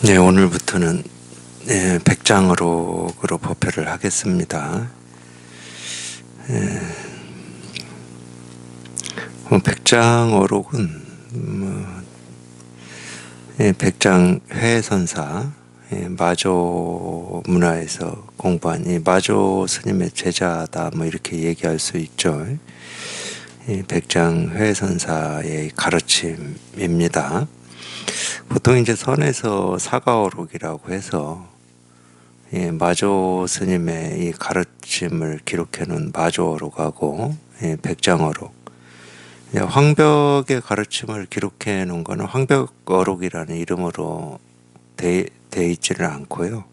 네, 오늘부터는 백장어록으로 법회를 하겠습니다. 백장어록은 백장회선사 마조 문화에서 공부한 이 마조 스님의 제자다 뭐 이렇게 얘기할 수 있죠. 백장회선사의 가르침입니다. 보통 이제 선에서 사가어록이라고 해서 마조 스님의 이 가르침을 기록해 놓은 마조어록하고 백장어록, 황벽의 가르침을 기록해 놓은 것은 황벽어록이라는 이름으로 돼 있지는 않고요.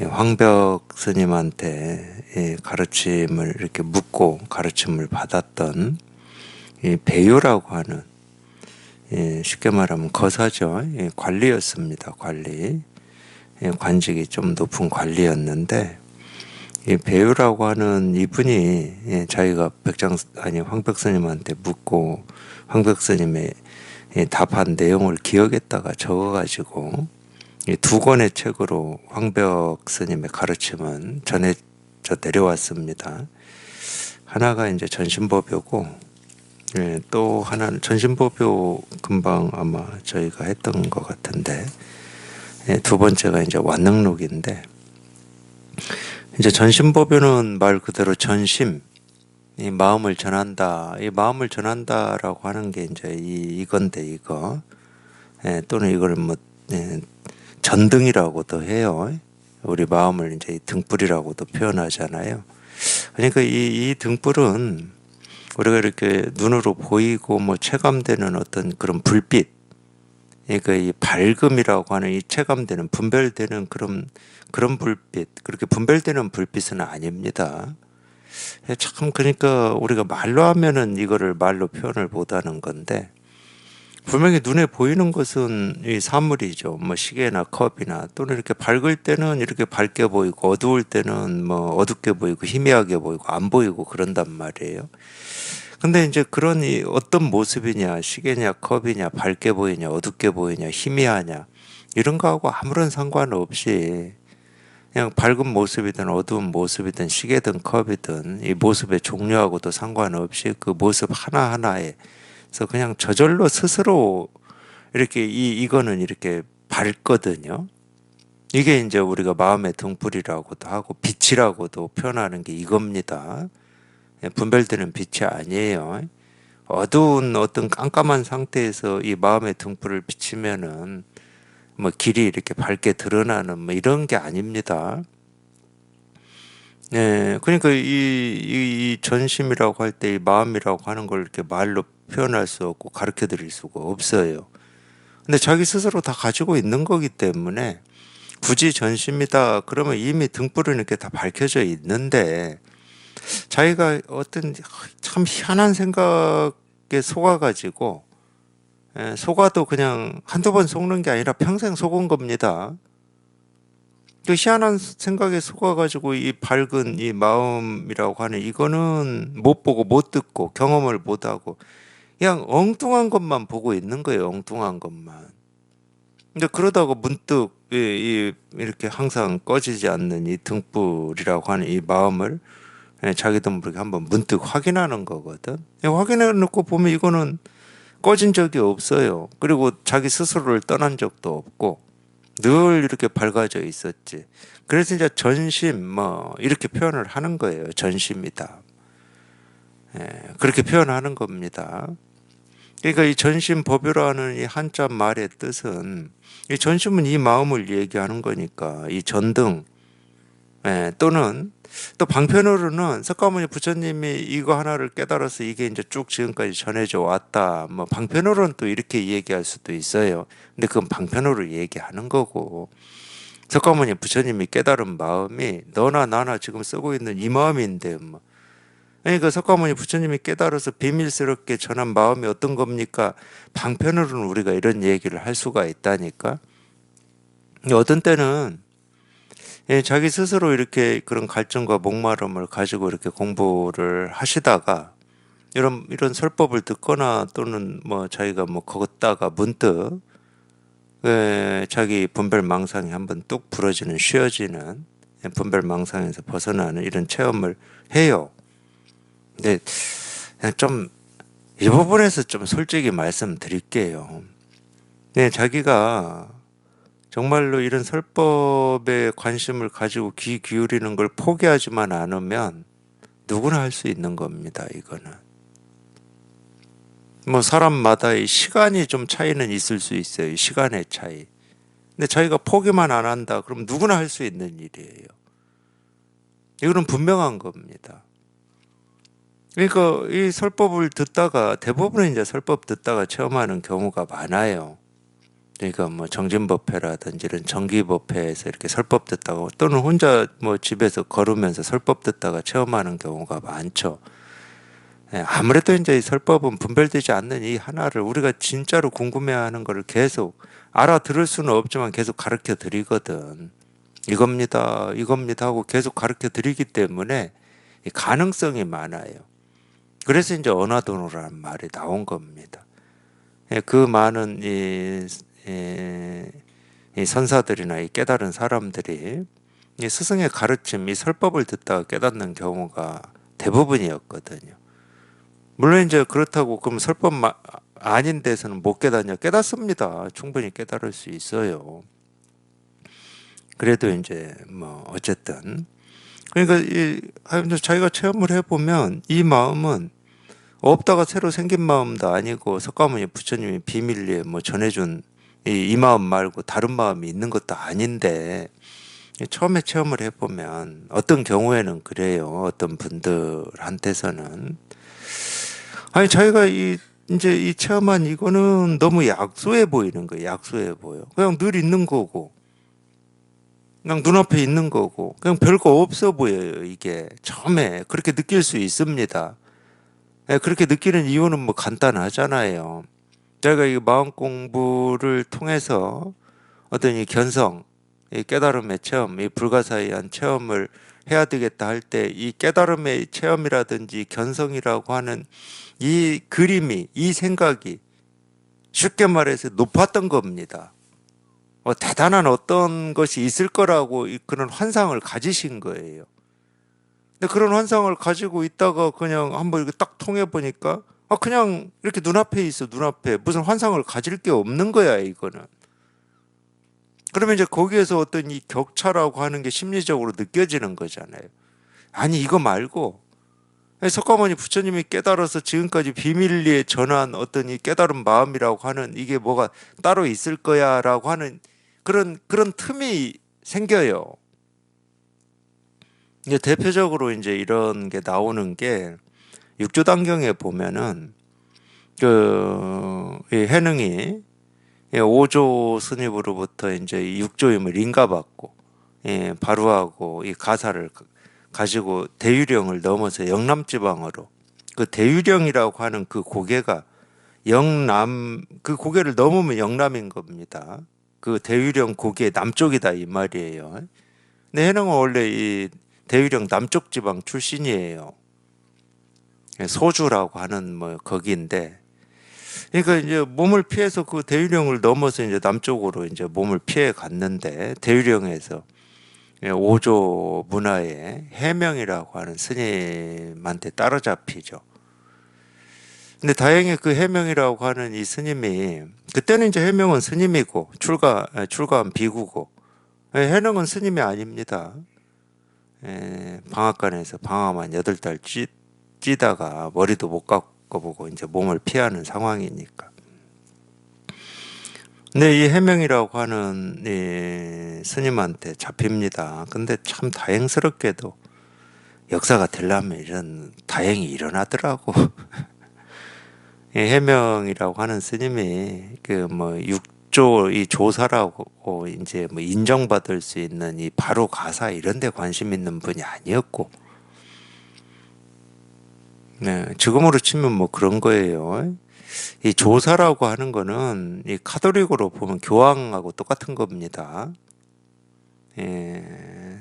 황벽 스님한테 가르침을 이렇게 묻고 가르침을 받았던 이 배유라고 하는, 쉽게 말하면 거사죠. 관리였습니다. 관리. 관직이 좀 높은 관리였는데, 이 배유라고 하는 이분이 자기가 황벽 스님한테 묻고 황벽 스님의 답한 내용을 기억했다가 적어가지고 두 권의 책으로 황벽 스님의 가르침은 전해져 내려왔습니다. 하나가 이제 전신법요고, 또 하나는 전신법요 금방 아마 저희가 했던 것 같은데, 두 번째가 이제 완능록인데, 이제 전신법요는 말 그대로 전심, 이 마음을 전한다. 이 마음을 전한다라고 하는 게 이제 이건데 이거, 또는 이걸 뭐 전등이라고도 해요. 우리 마음을 이제 등불이라고도 표현하잖아요. 그러니까 이 등불은 우리가 이렇게 눈으로 보이고 뭐 체감되는 어떤 그런 불빛, 그러니까 이 밝음이라고 하는 이 체감되는 분별되는 그런 불빛, 그렇게 분별되는 불빛은 아닙니다. 참, 그러니까 우리가 말로 하면은 이거를 말로 표현을 못하는 건데, 분명히 눈에 보이는 것은 이 사물이죠. 뭐 시계나 컵이나, 또는 이렇게 밝을 때는 이렇게 밝게 보이고 어두울 때는 뭐 어둡게 보이고 희미하게 보이고 안 보이고 그런단 말이에요. 근데 이제 그런 이 어떤 모습이냐, 시계냐, 컵이냐, 밝게 보이냐, 어둡게 보이냐, 희미하냐, 이런 거하고 아무런 상관없이 그냥 밝은 모습이든 어두운 모습이든 시계든 컵이든 이 모습의 종류하고도 상관없이 그 모습 하나하나에 그래서 그냥 저절로 스스로 이렇게 이거는 이렇게 밝거든요. 이게 이제 우리가 마음의 등불이라고도 하고 빛이라고도 표현하는 게 이겁니다. 분별되는 빛이 아니에요. 어두운 어떤 깜깜한 상태에서 이 마음의 등불을 비치면은 뭐 길이 이렇게 밝게 드러나는 뭐 이런 게 아닙니다. 그러니까 이 전심이라고 할 때 이 마음이라고 하는 걸 이렇게 말로 표현할 수 없고 가르쳐 드릴 수가 없어요. 근데 자기 스스로 다 가지고 있는 거기 때문에 굳이 전심이다 그러면 이미 등불은 이렇게 다 밝혀져 있는데, 자기가 어떤 참 희한한 생각에 속아가지고, 속아도 그냥 한두 번 속는 게 아니라 평생 속은 겁니다. 그 희한한 생각에 속아가지고 이 밝은 이 마음이라고 하는 이거는 못 보고 못 듣고 경험을 못 하고 그냥 엉뚱한 것만 보고 있는 거예요. 엉뚱한 것만. 근데 그러다가 문득 이렇게 항상 꺼지지 않는 이 등불이라고 하는 이 마음을 자기도 모르게 한번 문득 확인하는 거거든. 확인해 놓고 보면 이거는 꺼진 적이 없어요. 그리고 자기 스스로를 떠난 적도 없고 늘 이렇게 밝아져 있었지. 그래서 이제 전심 뭐 이렇게 표현을 하는 거예요. 전심이다. 그렇게 표현하는 겁니다. 그러니까 이 전심법유라는 이 한자 말의 뜻은, 이 전심은 이 마음을 얘기하는 거니까 이 전등, 또는 또 방편으로는 석가모니 부처님이 이거 하나를 깨달아서 이게 이제 쭉 지금까지 전해져 왔다. 뭐 방편으로는 또 이렇게 얘기할 수도 있어요. 근데 그건 방편으로 얘기하는 거고, 석가모니 부처님이 깨달은 마음이 너나 나나 지금 쓰고 있는 이 마음인데 뭐. 그러니까 석가모니 부처님이 깨달아서 비밀스럽게 전한 마음이 어떤 겁니까? 방편으로는 우리가 이런 얘기를 할 수가 있다니까. 어떤 때는 자기 스스로 이렇게 그런 갈증과 목마름을 가지고 이렇게 공부를 하시다가 이런 설법을 듣거나 또는 뭐 자기가 뭐 걷다가 문득 자기 분별망상이 한번 뚝 부러지는, 쉬어지는, 분별망상에서 벗어나는 이런 체험을 해요. 근데 그냥 좀 이 부분에서 좀 솔직히 말씀드릴게요. 자기가 정말로 이런 설법에 관심을 가지고 귀 기울이는 걸 포기하지만 않으면 누구나 할 수 있는 겁니다, 이거는. 뭐 사람마다의 시간이 좀 차이는 있을 수 있어요. 시간의 차이. 근데 자기가 포기만 안 한다. 그럼 누구나 할 수 있는 일이에요. 이거는 분명한 겁니다. 그러니까 이 설법을 듣다가 대부분은 이제 설법 듣다가 체험하는 경우가 많아요. 그러니까 뭐 정진법회라든지 이런 정기법회에서 이렇게 설법 듣다가 또는 혼자 뭐 집에서 걸으면서 설법 듣다가 체험하는 경우가 많죠. 아무래도 이제 이 설법은 분별되지 않는 이 하나를 우리가 진짜로 궁금해하는 거를 계속 알아들을 수는 없지만 계속 가르쳐 드리거든. 이겁니다, 이겁니다 하고 계속 가르쳐 드리기 때문에 이 가능성이 많아요. 그래서 이제 어나도노라는 말이 나온 겁니다. 그 많은 이 선사들이나 이 깨달은 사람들이 이 스승의 가르침, 이 설법을 듣다가 깨닫는 경우가 대부분이었거든요. 물론 이제 그렇다고 그럼 설법 아닌 데서는 못 깨닫냐? 깨닫습니다. 충분히 깨달을 수 있어요. 그래도 이제 뭐 어쨌든 그러니까 자기가 체험을 해보면 이 마음은 없다가 새로 생긴 마음도 아니고 석가모니 부처님이 비밀리에 뭐 전해준 이 마음 말고 다른 마음이 있는 것도 아닌데 처음에 체험을 해보면 어떤 경우에는 그래요. 어떤 분들한테서는 아니 자기가 이제 이 체험한 이거는 너무 약소해 보이는 거예요. 약소해 보여. 그냥 늘 있는 거고 그냥 눈앞에 있는 거고 그냥 별거 없어 보여요. 이게 처음에 그렇게 느낄 수 있습니다. 그렇게 느끼는 이유는 뭐 간단하잖아요. 제가 이 마음 공부를 통해서 어떤 이 견성, 이 깨달음의 체험, 이 불가사의한 체험을 해야 되겠다 할 때 이 깨달음의 체험이라든지 견성이라고 하는 이 그림이, 이 생각이 쉽게 말해서 높았던 겁니다. 대단한 어떤 것이 있을 거라고 그런 환상을 가지신 거예요. 근데 그런 환상을 가지고 있다가 그냥 한번 이렇게 딱 통해 보니까 그냥 이렇게 눈앞에 있어, 눈앞에. 무슨 환상을 가질 게 없는 거야, 이거는. 그러면 이제 거기에서 어떤 이 격차라고 하는 게 심리적으로 느껴지는 거잖아요. 아니, 이거 말고 석가모니 부처님이 깨달아서 지금까지 비밀리에 전한 어떤 이 깨달은 마음이라고 하는 이게 뭐가 따로 있을 거야라고 하는 그런 틈이 생겨요. 이제 대표적으로 이제 이런 게 나오는 게 육조단경에 보면은 이 해능이 오조 스님으로부터 이제 이 육조임을 인가받고 바로하고 이 가사를 가지고 대유령을 넘어서 영남 지방으로 그 대유령이라고 하는 그 고개가 영남 그 고개를 넘으면 영남인 겁니다. 그 대유령 고개 남쪽이다 이 말이에요. 근데 해능은 원래 이 대유령 남쪽 지방 출신이에요. 소주라고 하는 뭐 거기인데 그러니까 이제 몸을 피해서 그 대유령을 넘어서 이제 남쪽으로 이제 몸을 피해 갔는데 대유령에서 오조 문화의 해명이라고 하는 스님한테 따라잡히죠. 근데 다행히 그 해명이라고 하는 이 스님이 그때는 이제 해명은 스님이고 출가한 비구고 해명은 스님이 아닙니다. 방앗간에서 방아만 8달 찌다가 머리도 못 깎아보고 이제 몸을 피하는 상황이니까. 근데 이 해명이라고 하는 이 스님한테 잡힙니다. 근데 참 다행스럽게도 역사가 되려면 이런 다행이 일어나더라고. 이 해명이라고 하는 스님이 그 뭐 육조 이 조사라고 이제 뭐 인정받을 수 있는 이 바로 가사 이런 데 관심 있는 분이 아니었고, 지금으로 치면 뭐 그런 거예요. 이 조사라고 하는 거는 이 카톨릭으로 보면 교황하고 똑같은 겁니다. 예,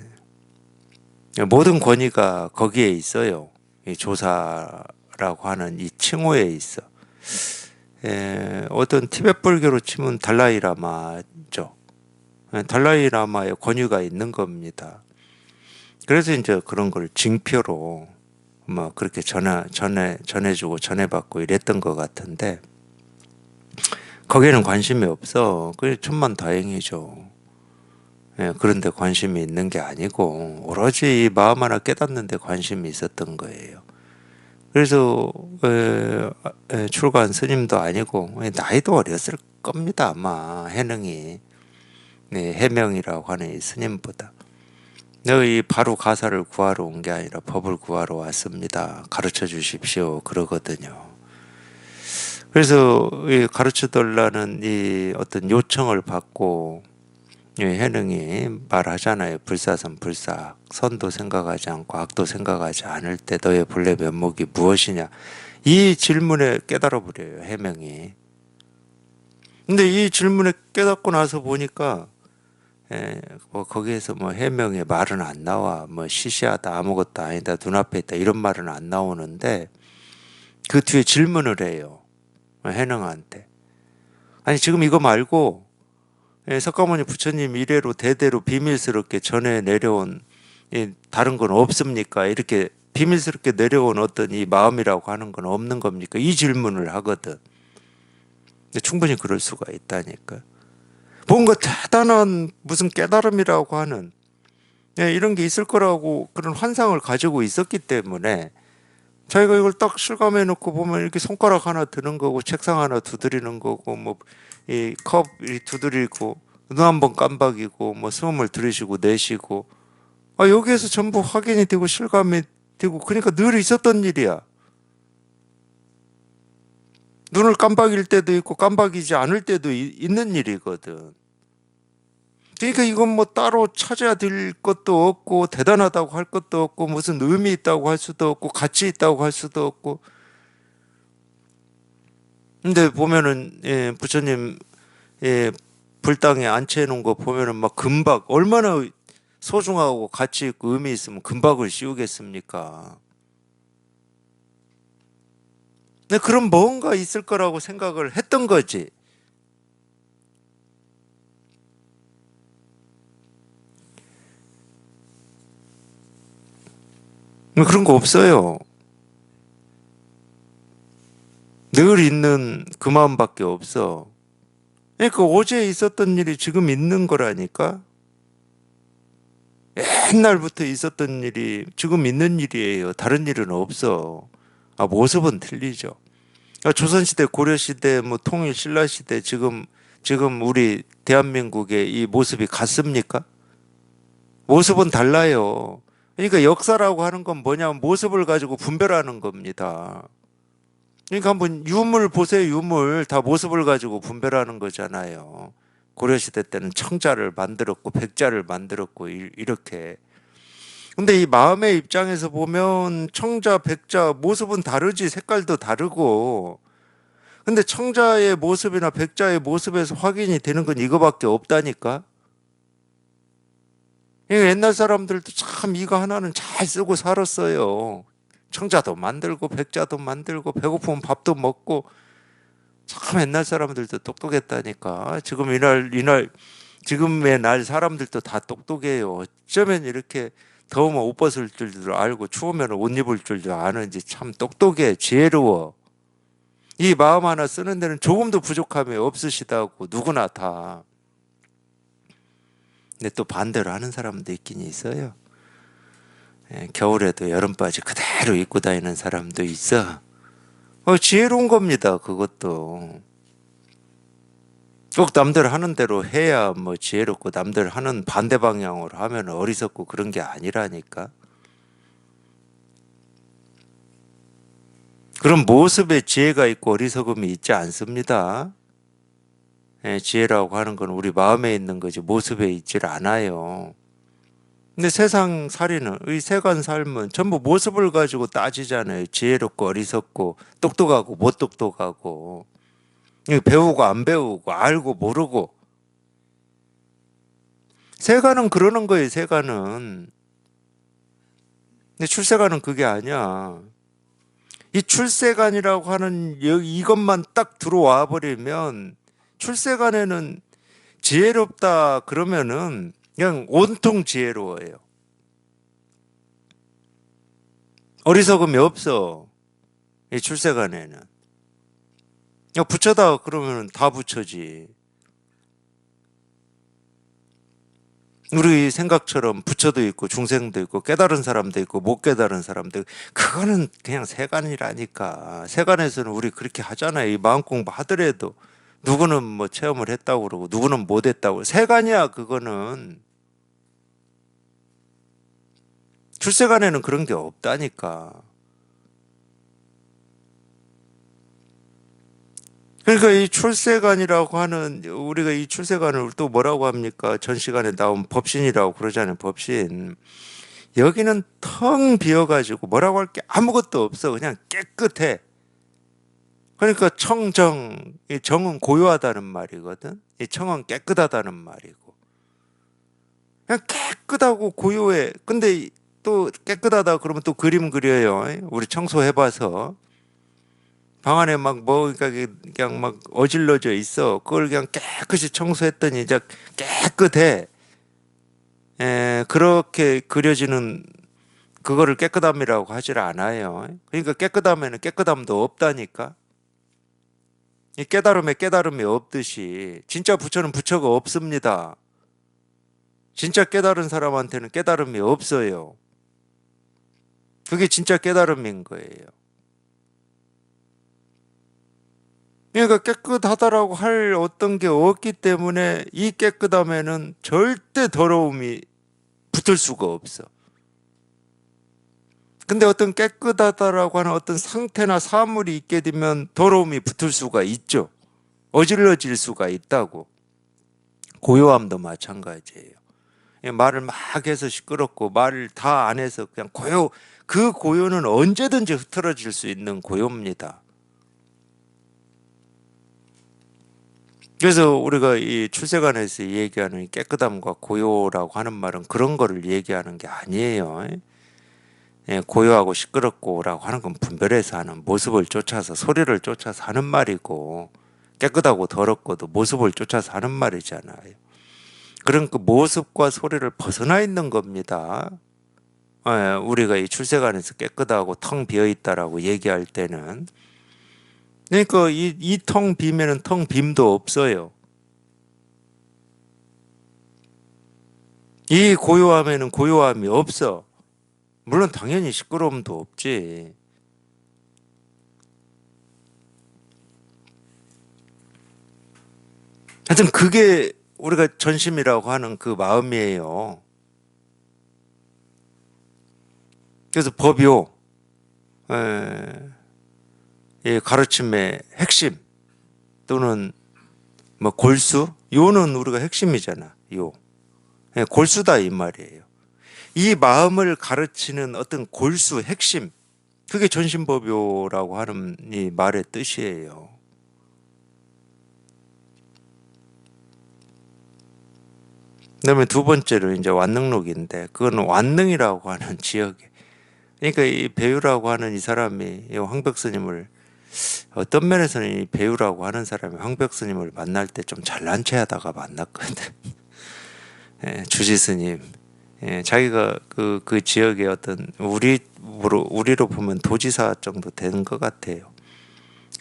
모든 권위가 거기에 있어요. 이 조사라고 하는 이 칭호에 있어. 어떤 티베트 불교로 치면 달라이라마죠. 달라이라마의 권위가 있는 겁니다. 그래서 이제 그런 걸 징표로 뭐 그렇게 전해주고 전해받고 이랬던 것 같은데 거기에는 관심이 없어. 그게 천만다행이죠. 그런데 관심이 있는 게 아니고 오로지 이 마음 하나 깨닫는 데 관심이 있었던 거예요. 그래서 출가한 스님도 아니고 나이도 어렸을 겁니다. 아마 해능이 해명이라고 하는 이 스님보다 너희 바로 가사를 구하러 온 게 아니라 법을 구하러 왔습니다. 가르쳐 주십시오. 그러거든요. 그래서 이 가르쳐 달라는 이 어떤 요청을 받고 해능이 말하잖아요. 불사선 불사 선도 생각하지 않고 악도 생각하지 않을 때 너의 본래 면목이 무엇이냐. 이 질문에 깨달아 버려요. 해명이. 근데 이 질문에 깨닫고 나서 보니까 뭐 거기에서 뭐 해명의 말은 안 나와. 뭐 시시하다 아무것도 아니다 눈앞에 있다 이런 말은 안 나오는데 그 뒤에 질문을 해요. 해능한테. 아니 지금 이거 말고 석가모니 부처님 이래로 대대로 비밀스럽게 전해 내려온 다른 건 없습니까? 이렇게 비밀스럽게 내려온 어떤 이 마음이라고 하는 건 없는 겁니까? 이 질문을 하거든. 근데 충분히 그럴 수가 있다니까. 뭔가 대단한 무슨 깨달음이라고 하는 이런 게 있을 거라고 그런 환상을 가지고 있었기 때문에 자기가 이걸 딱 실감해 놓고 보면 이렇게 손가락 하나 드는 거고 책상 하나 두드리는 거고 뭐 이 컵 두드리고 눈 한 번 깜박이고 뭐 숨을 들이쉬고 내쉬고 여기에서 전부 확인이 되고 실감이 되고 그러니까 늘 있었던 일이야. 눈을 깜박일 때도 있고 깜박이지 않을 때도 있는 일이거든. 그러니까 이건 뭐 따로 찾아야 될 것도 없고 대단하다고 할 것도 없고 무슨 의미 있다고 할 수도 없고 가치 있다고 할 수도 없고. 근데 보면은 부처님 불당에 안치해 놓은 거 보면은 막 금박 얼마나 소중하고 가치 있고 의미 있으면 금박을 씌우겠습니까? 근데 그런 뭔가 있을 거라고 생각을 했던 거지. 그런 거 없어요. 늘 있는 그 마음밖에 없어. 그러니까 어제 있었던 일이 지금 있는 거라니까. 옛날부터 있었던 일이 지금 있는 일이에요. 다른 일은 없어. 모습은 틀리죠. 조선시대, 고려시대, 뭐 통일, 신라시대 지금 우리 대한민국의 이 모습이 같습니까? 모습은 달라요. 그러니까 역사라고 하는 건 뭐냐면 모습을 가지고 분별하는 겁니다. 그러니까 한번 유물 보세요. 유물 다 모습을 가지고 분별하는 거잖아요. 고려시대 때는 청자를 만들었고 백자를 만들었고 이렇게. 근데 이 마음의 입장에서 보면 청자, 백자 모습은 다르지 색깔도 다르고 근데 청자의 모습이나 백자의 모습에서 확인이 되는 건 이거밖에 없다니까. 옛날 사람들도 참 이거 하나는 잘 쓰고 살았어요. 청자도 만들고 백자도 만들고 배고프면 밥도 먹고 참 옛날 사람들도 똑똑했다니까. 지금의 날 사람들도 다 똑똑해요. 어쩌면 이렇게 더우면 옷 벗을 줄도 알고 추우면 옷 입을 줄도 아는지 참 똑똑해. 지혜로워. 이 마음 하나 쓰는 데는 조금도 부족함이 없으시다고 누구나 다. 근데 또 반대로 하는 사람도 있긴 있어요. 겨울에도 여름바지 그대로 입고 다니는 사람도 있어. 지혜로운 겁니다. 그것도. 꼭 남들 하는 대로 해야 뭐 지혜롭고 남들 하는 반대 방향으로 하면 어리석고 그런 게 아니라니까. 그런 모습에 지혜가 있고 어리석음이 있지 않습니다. 지혜라고 하는 건 우리 마음에 있는 거지 모습에 있질 않아요. 근데 세상 살이는 이 세간 삶은 전부 모습을 가지고 따지잖아요. 지혜롭고 어리석고 똑똑하고 못 똑똑하고 배우고 안 배우고 알고 모르고 세간은 그러는 거예요. 세간은. 근데 출세간은 그게 아니야. 이 출세관이라고 하는 이것만 딱 들어와 버리면 출세관에는 지혜롭다 그러면은 그냥 온통 지혜로워요. 어리석음이 없어. 이 출세관에는. 야, 부처다 그러면 다 부처지. 우리 생각처럼 부처도 있고 중생도 있고 깨달은 사람도 있고 못 깨달은 사람도 있고 그거는 그냥 세간이라니까. 세간에서는 우리 그렇게 하잖아요. 이 마음 공부 하더라도 누구는 뭐 체험을 했다고 그러고 누구는 못 했다고. 세간이야 그거는. 출세간에는 그런 게 없다니까. 그러니까 이 출세관이라고 하는 우리가 이 출세관을 또 뭐라고 합니까? 전 시간에 나온 법신이라고 그러잖아요. 법신. 여기는 텅 비어가지고 뭐라고 할 게 아무것도 없어. 그냥 깨끗해. 그러니까 청정, 이 정은 고요하다는 말이거든. 이 청은 깨끗하다는 말이고. 그냥 깨끗하고 고요해. 근데 또 깨끗하다 그러면 또 그림 그려요. 우리 청소해봐서. 방 안에 막 뭐 그냥 막 어질러져 있어. 그걸 그냥 깨끗이 청소했더니 이제 깨끗해. 그렇게 그려지는 그거를 깨끗함이라고 하질 않아요. 그러니까 깨끗함에는 깨끗함도 없다니까. 이 깨달음에 깨달음이 없듯이 진짜 부처는 부처가 없습니다. 진짜 깨달은 사람한테는 깨달음이 없어요. 그게 진짜 깨달음인 거예요. 그러니까 깨끗하다라고 할 어떤 게 없기 때문에 이 깨끗함에는 절대 더러움이 붙을 수가 없어. 근데 어떤 깨끗하다라고 하는 어떤 상태나 사물이 있게 되면 더러움이 붙을 수가 있죠. 어질러질 수가 있다고. 고요함도 마찬가지예요. 말을 막 해서 시끄럽고 말을 다 안 해서 그냥 고요, 그 고요는 언제든지 흐트러질 수 있는 고요입니다. 그래서 우리가 이 출세관에서 얘기하는 깨끗함과 고요라고 하는 말은 그런 거를 얘기하는 게 아니에요. 고요하고 시끄럽고라고 하는 건 분별해서 하는 모습을 쫓아서 소리를 쫓아서 하는 말이고 깨끗하고 더럽고도 모습을 쫓아서 하는 말이잖아요. 그런 그 모습과 소리를 벗어나 있는 겁니다. 우리가 이 출세관에서 깨끗하고 텅 비어 있다라고 얘기할 때는 그러니까 이 텅 비면은 텅 빔도 없어요. 이 고요함에는 고요함이 없어. 물론 당연히 시끄러움도 없지. 하여튼 그게 우리가 전심이라고 하는 그 마음이에요. 그래서 법요, 이 가르침의 핵심 또는 뭐 골수, 요는 우리가 핵심이잖아. 요, 골수다 이 말이에요. 이 마음을 가르치는 어떤 골수, 핵심, 그게 전심법요라고 하는 이 말의 뜻이에요. 그다음에 두 번째로 이제 완능록인데 그건 완능이라고 하는 지역에 그러니까 이 배우라고 하는 이 사람이 이 황벽 스님을 어떤 면에서는 이 배우라고 하는 사람이 황벽 스님을 만날 때 좀 잘난 체하다가 만났거든. 주지 스님. 자기가 그 지역의 어떤 우리로 보면 도지사 정도 되는 것 같아요.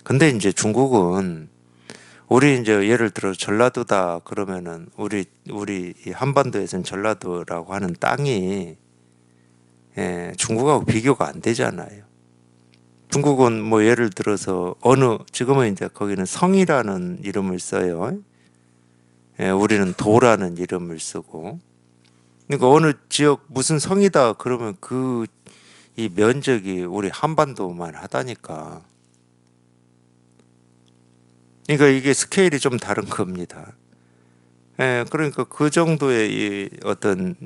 근데 이제 중국은 우리 이제 예를 들어 전라도다 그러면은 우리 이 한반도에서는 전라도라고 하는 땅이 중국하고 비교가 안 되잖아요. 중국은 뭐 예를 들어서 지금은 이제 거기는 성이라는 이름을 써요. 우리는 도라는 이름을 쓰고. 그러니까 어느 지역 무슨 성이다 그러면 이 면적이 우리 한반도만 하다니까. 그러니까 이게 스케일이 좀 다른 겁니다. 그러니까 그 정도의 이 어떤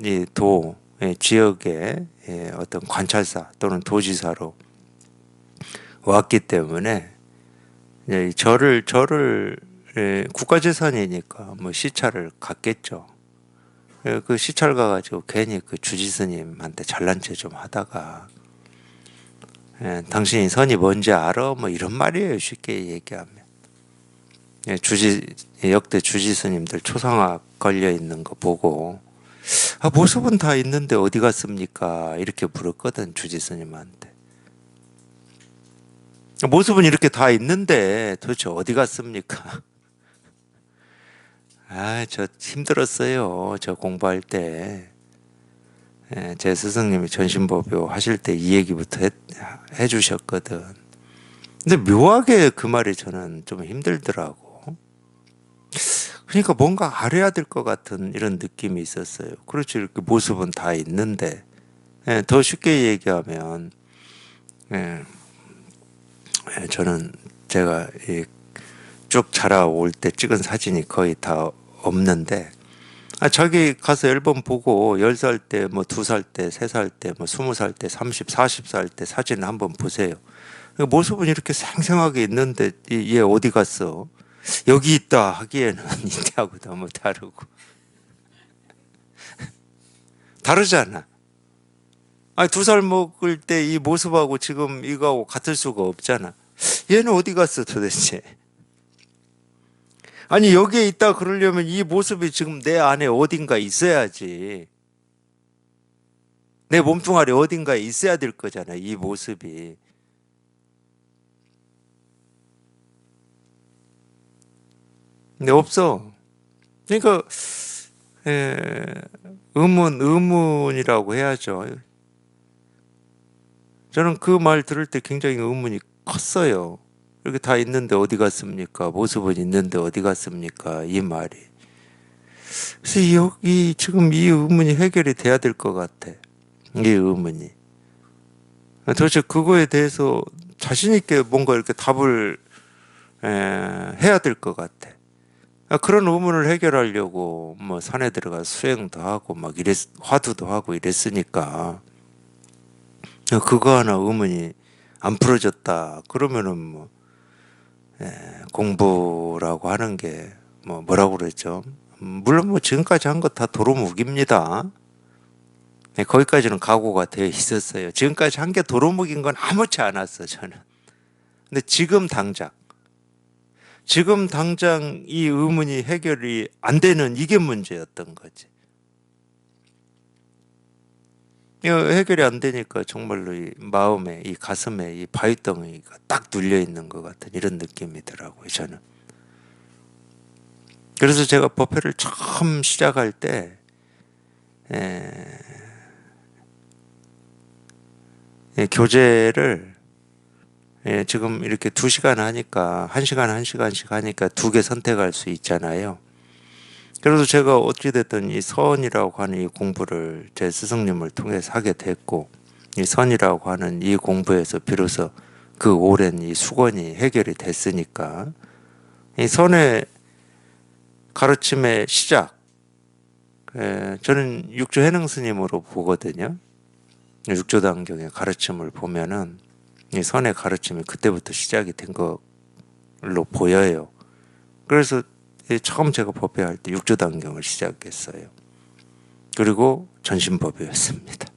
지역의 어떤 관찰사 또는 도지사로 왔기 때문에 이 절을 국가재산이니까 뭐 시찰을 갔겠죠. 그 시찰 가가지고 괜히 그 주지스님한테 잘난 체 좀 하다가 당신이 선이 뭔지 알아? 뭐 이런 말이에요. 쉽게 얘기하면. 역대 주지 스님들 초상화 걸려 있는 거 보고 모습은 다 있는데 어디 갔습니까? 이렇게 물었거든 주지 스님한테. 모습은 이렇게 다 있는데 도대체 어디 갔습니까? 저 힘들었어요. 저 공부할 때. 제 스승님이 전신법요 하실 때 이 얘기부터 해주셨거든. 근데 묘하게 그 말이 저는 좀 힘들더라고. 그러니까 뭔가 알아야 될 것 같은 이런 느낌이 있었어요. 그렇지, 이렇게 모습은 다 있는데. 더 쉽게 얘기하면, 예, 저는 제가 쭉 자라올 때 찍은 사진이 거의 다 없는데, 저기 가서 앨범 보고 10살 때, 뭐 2살 때, 3살 때, 뭐 20살 때, 30, 40살 때 사진 한번 보세요. 모습은 이렇게 생생하게 있는데 얘 어디 갔어? 여기 있다 하기에는 이때하고 너무 다르고 다르잖아. 2살 먹을 때 이 모습하고 지금 이거하고 같을 수가 없잖아. 얘는 어디 갔어 도대체? 아니 여기에 있다 그러려면 이 모습이 지금 내 안에 어딘가 있어야지. 내 몸뚱아리 어딘가에 있어야 될 거잖아 이 모습이. 근데 없어. 그러니까 에, 의문이라고 해야죠. 저는 그 말 들을 때 굉장히 의문이 컸어요. 이렇게 다 있는데 어디 갔습니까? 모습은 있는데 어디 갔습니까? 이 말이. 그래서 지금 이 의문이 해결이 돼야 될 것 같아. 이 의문이. 도대체 그거에 대해서 자신 있게 뭔가 이렇게 답을 해야 될 것 같아. 그런 의문을 해결하려고 뭐 산에 들어가 수행도 하고 막 화두도 하고 이랬으니까 그거 하나 의문이 안 풀어졌다. 그러면은 뭐 공부라고 하는 게 뭐라고 그랬죠? 물론 뭐 지금까지 한 거 다 도루묵입니다. 거기까지는 각오가 되어 있었어요. 지금까지 한 게 도루묵인 건 아무렇지 않았어 저는. 근데 지금 당장 이 의문이 해결이 안 되는 이게 문제였던 거지. 이거 해결이 안 되니까 정말로 이 마음에, 이 가슴에 이 바위덩이가 딱 눌려 있는 것 같은 이런 느낌이더라고요, 저는. 그래서 제가 법회를 처음 시작할 때, 교재를 지금 이렇게 2시간 하니까, 1시간, 1시간씩 하니까 2개 선택할 수 있잖아요. 그래서 제가 어찌됐든 이 선이라고 하는 이 공부를 제 스승님을 통해서 하게 됐고, 이 선이라고 하는 이 공부에서 비로소 그 오랜 이 수건이 해결이 됐으니까, 이 선의 가르침의 시작, 저는 육조 해능 스님으로 보거든요. 육조단경의 가르침을 보면은 이 선의 가르침이 그때부터 시작이 된 걸로 보여요. 그래서 처음 제가 법회할 때 육조단경을 시작했어요. 그리고 전신법회였습니다.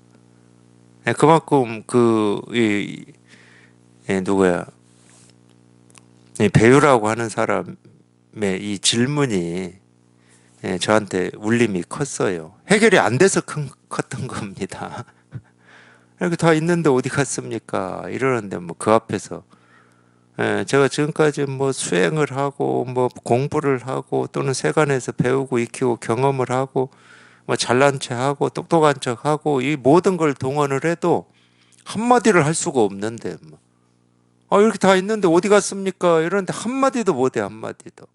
그만큼 누구야, 이 배우라고 하는 사람의 이 질문이 저한테 울림이 컸어요. 해결이 안 돼서 컸던 겁니다. 이렇게 다 있는데 어디 갔습니까? 이러는데 뭐 그 앞에서 제가 지금까지 뭐 수행을 하고 뭐 공부를 하고 또는 세간에서 배우고 익히고 경험을 하고 뭐 잘난 체 하고 똑똑한 척 하고 이 모든 걸 동원을 해도 한마디를 할 수가 없는데 뭐. 이렇게 다 있는데 어디 갔습니까? 이러는데 한마디도 못해 한마디도.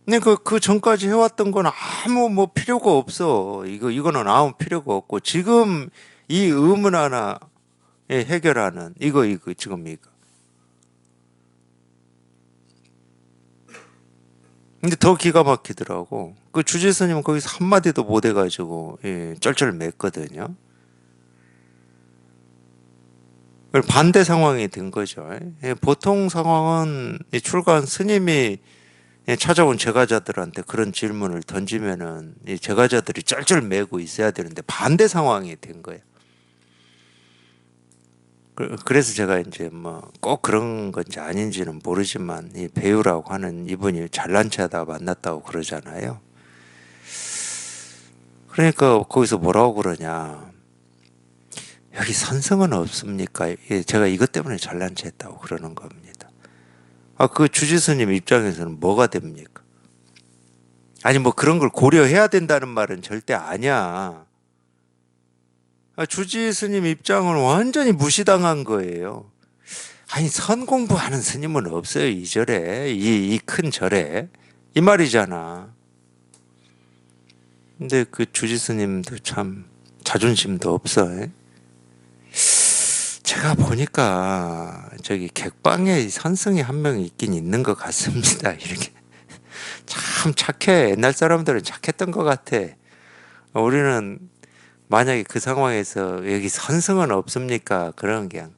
그러니까 그 전까지 해왔던 건 아무 뭐 필요가 없어. 이거는 아무 필요가 없고 지금 이 의문 하나 해결하는 이거 지금 이거. 근데 더 기가 막히더라고. 그 주지 스님은 거기서 한마디도 못 해가지고 쩔쩔맸거든요. 반대 상황이 된 거죠. 보통 상황은 이 출가한 스님이 찾아온 제가자들한테 그런 질문을 던지면은 이 제가자들이 쩔쩔 매고 있어야 되는데 반대 상황이 된 거예요. 그래서 제가 이제 뭐 꼭 그런 건지 아닌지는 모르지만 이 배우라고 하는 이분이 잘난 체하다 만났다고 그러잖아요. 그러니까 거기서 뭐라고 그러냐. 여기 선성은 없습니까? 제가 이것 때문에 잘난 체했다고 그러는 겁니다. 그 주지스님 입장에서는 뭐가 됩니까? 아니 뭐 그런 걸 고려해야 된다는 말은 절대 아니야. 주지 스님 입장은 완전히 무시당한 거예요. 아니 선 공부하는 스님은 없어요. 이 절에 이 큰 절에 이 말이잖아. 근데 그 주지 스님도 참 자존심도 없어. 제가 보니까 저기 객방에 선성이 한 명 있긴 있는 것 같습니다. 이렇게 참 착해. 옛날 사람들은 착했던 것 같아. 우리는 만약에 그 상황에서 여기 선성은 없습니까? 그런 그냥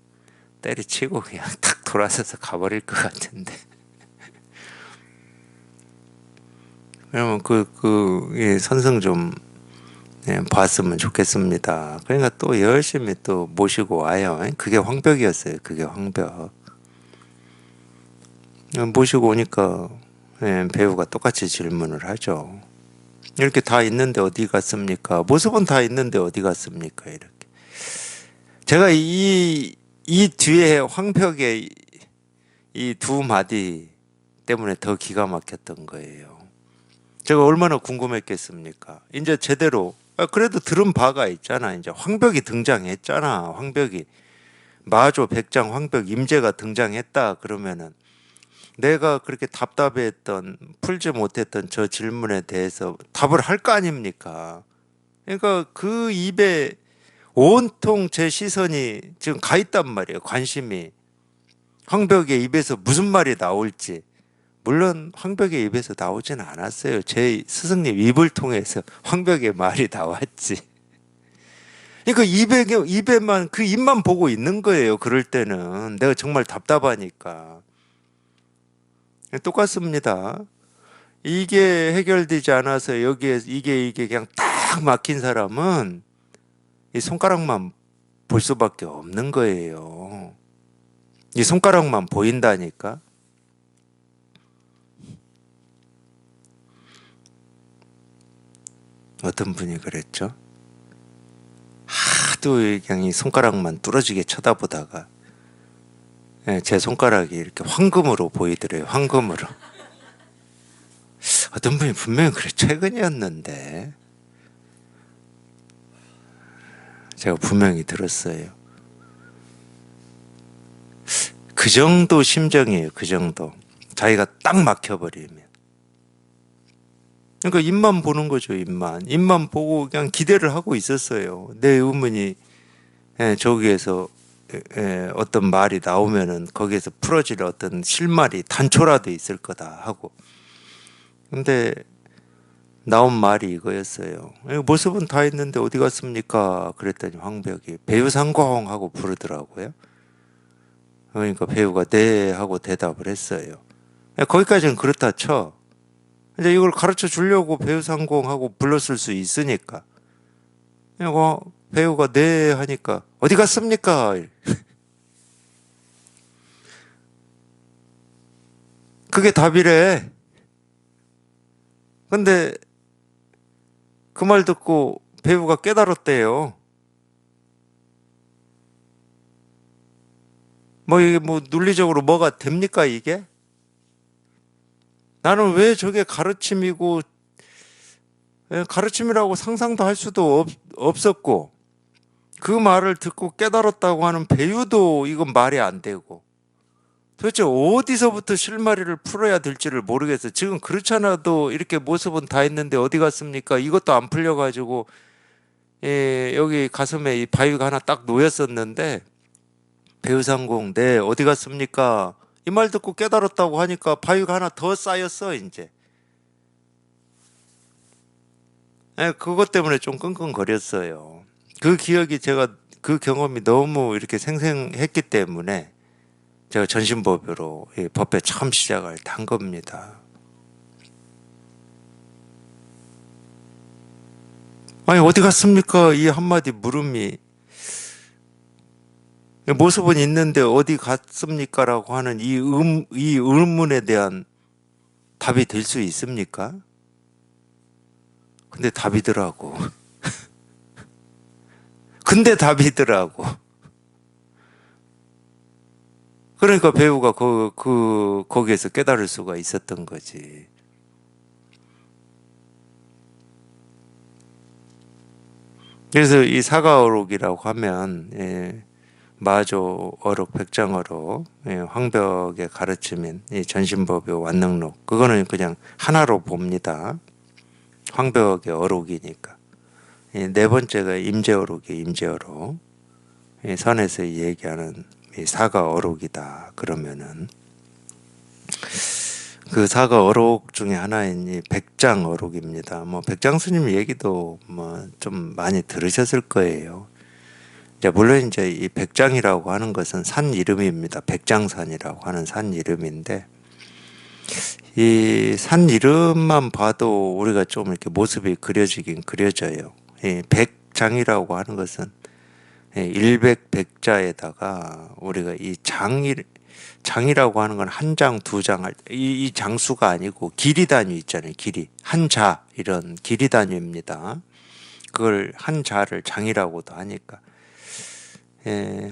때려치고 그냥 탁 돌아서서 가버릴 것 같은데. 그러면 예, 선성 좀 봤으면 좋겠습니다. 그러니까 또 열심히 또 모시고 와요. 그게 황벽이었어요. 그게 황벽. 모시고 오니까 배우가 똑같이 질문을 하죠. 이렇게 다 있는데 어디 갔습니까? 모습은 다 있는데 어디 갔습니까? 이렇게. 제가 이 뒤에 황벽의 이 두 마디 때문에 더 기가 막혔던 거예요. 제가 얼마나 궁금했겠습니까? 이제 제대로, 그래도 들은 바가 있잖아. 이제 황벽이 등장했잖아. 황벽이. 마조, 백장, 황벽, 임재가 등장했다. 그러면은 내가 그렇게 답답해했던, 풀지 못했던 저 질문에 대해서 답을 할 거 아닙니까? 그러니까 그 입에 온통 제 시선이 지금 가 있단 말이에요. 관심이. 황벽의 입에서 무슨 말이 나올지. 물론 황벽의 입에서 나오진 않았어요. 제 스승님 입을 통해서 황벽의 말이 나왔지. 그러니까 입에만 그 입만 보고 있는 거예요. 그럴 때는 내가 정말 답답하니까. 똑같습니다. 이게 해결되지 않아서 여기에 이게 그냥 딱 막힌 사람은 이 손가락만 볼 수밖에 없는 거예요. 이 손가락만 보인다니까. 어떤 분이 그랬죠? 하도 그냥 이 손가락만 뚫어지게 쳐다보다가 제 손가락이 이렇게 황금으로 보이더래요. 황금으로. 어떤 분이 분명히 그래 최근이었는데 제가 분명히 들었어요. 그 정도 심정이에요. 그 정도. 자기가 딱 막혀버리면. 그러니까 입만 보는 거죠. 입만 보고 그냥 기대를 하고 있었어요. 내 의문이 저기에서 어떤 말이 나오면은 거기에서 풀어질 어떤 실말이 단초라도 있을 거다 하고. 근데 나온 말이 이거였어요. 모습은 다 있는데 어디 갔습니까? 그랬더니 황벽이 배우상공 하고 부르더라고요. 그러니까 배우가 네 하고 대답을 했어요. 거기까지는 그렇다 쳐. 이제 이걸 가르쳐 주려고 배우상공 하고 불렀을 수 있으니까. 배우가 네 하니까 어디 갔습니까? 그게 답이래. 근데 그 말 듣고 배우가 깨달았대요. 뭐 이게 뭐 논리적으로 뭐가 됩니까 이게? 나는 왜 저게 가르침이고 가르침이라고 상상도 할 수도 없었고 그 말을 듣고 깨달았다고 하는 배우도 이건 말이 안 되고 도대체 어디서부터 실마리를 풀어야 될지를 모르겠어요. 지금 그렇잖아도 이렇게 모습은 다 있는데 어디 갔습니까? 이것도 안 풀려가지고 여기 가슴에 이 바위가 하나 딱 놓였었는데 배우상공 네 어디 갔습니까? 이 말 듣고 깨달았다고 하니까 바위가 하나 더 쌓였어 이제. 그것 때문에 좀 끙끙거렸어요. 그 기억이 제가 그 경험이 너무 이렇게 생생했기 때문에 제가 전신법으로 법회 처음 시작을 한 겁니다. 아니 어디 갔습니까? 이 한마디 물음이 모습은 있는데 어디 갔습니까? 라고 하는 이 의문에 대한 답이 될 수 있습니까? 근데 답이더라고. 근데 답이더라고. 그러니까 배우가 거기에서 깨달을 수가 있었던 거지. 그래서 이 사가어록이라고 하면, 마조 어록, 백장어록, 황벽의 가르침인 이 전신법의 완능록, 그거는 그냥 하나로 봅니다. 황벽의 어록이니까. 네 번째가 임재어록이에요. 임재어록. 선에서 얘기하는 이 사가어록이다. 그러면은 그 사가어록 중에 하나인 이 백장어록입니다. 뭐 백장 스님 얘기도 뭐 좀 많이 들으셨을 거예요. 이제 물론 이제 이 백장이라고 하는 것은 산 이름입니다. 백장산이라고 하는 산 이름인데 이 산 이름만 봐도 우리가 좀 이렇게 모습이 그려지긴 그려져요. 이 백장이라고 하는 것은 일백백자에다가 우리가 이 장이라고 하는 건 한 장, 두 장 할 때 이 장수가 아니고 길이 단위 있잖아요. 길이 한 자 이런 길이 단위입니다. 그걸 한 자를 장이라고도 하니까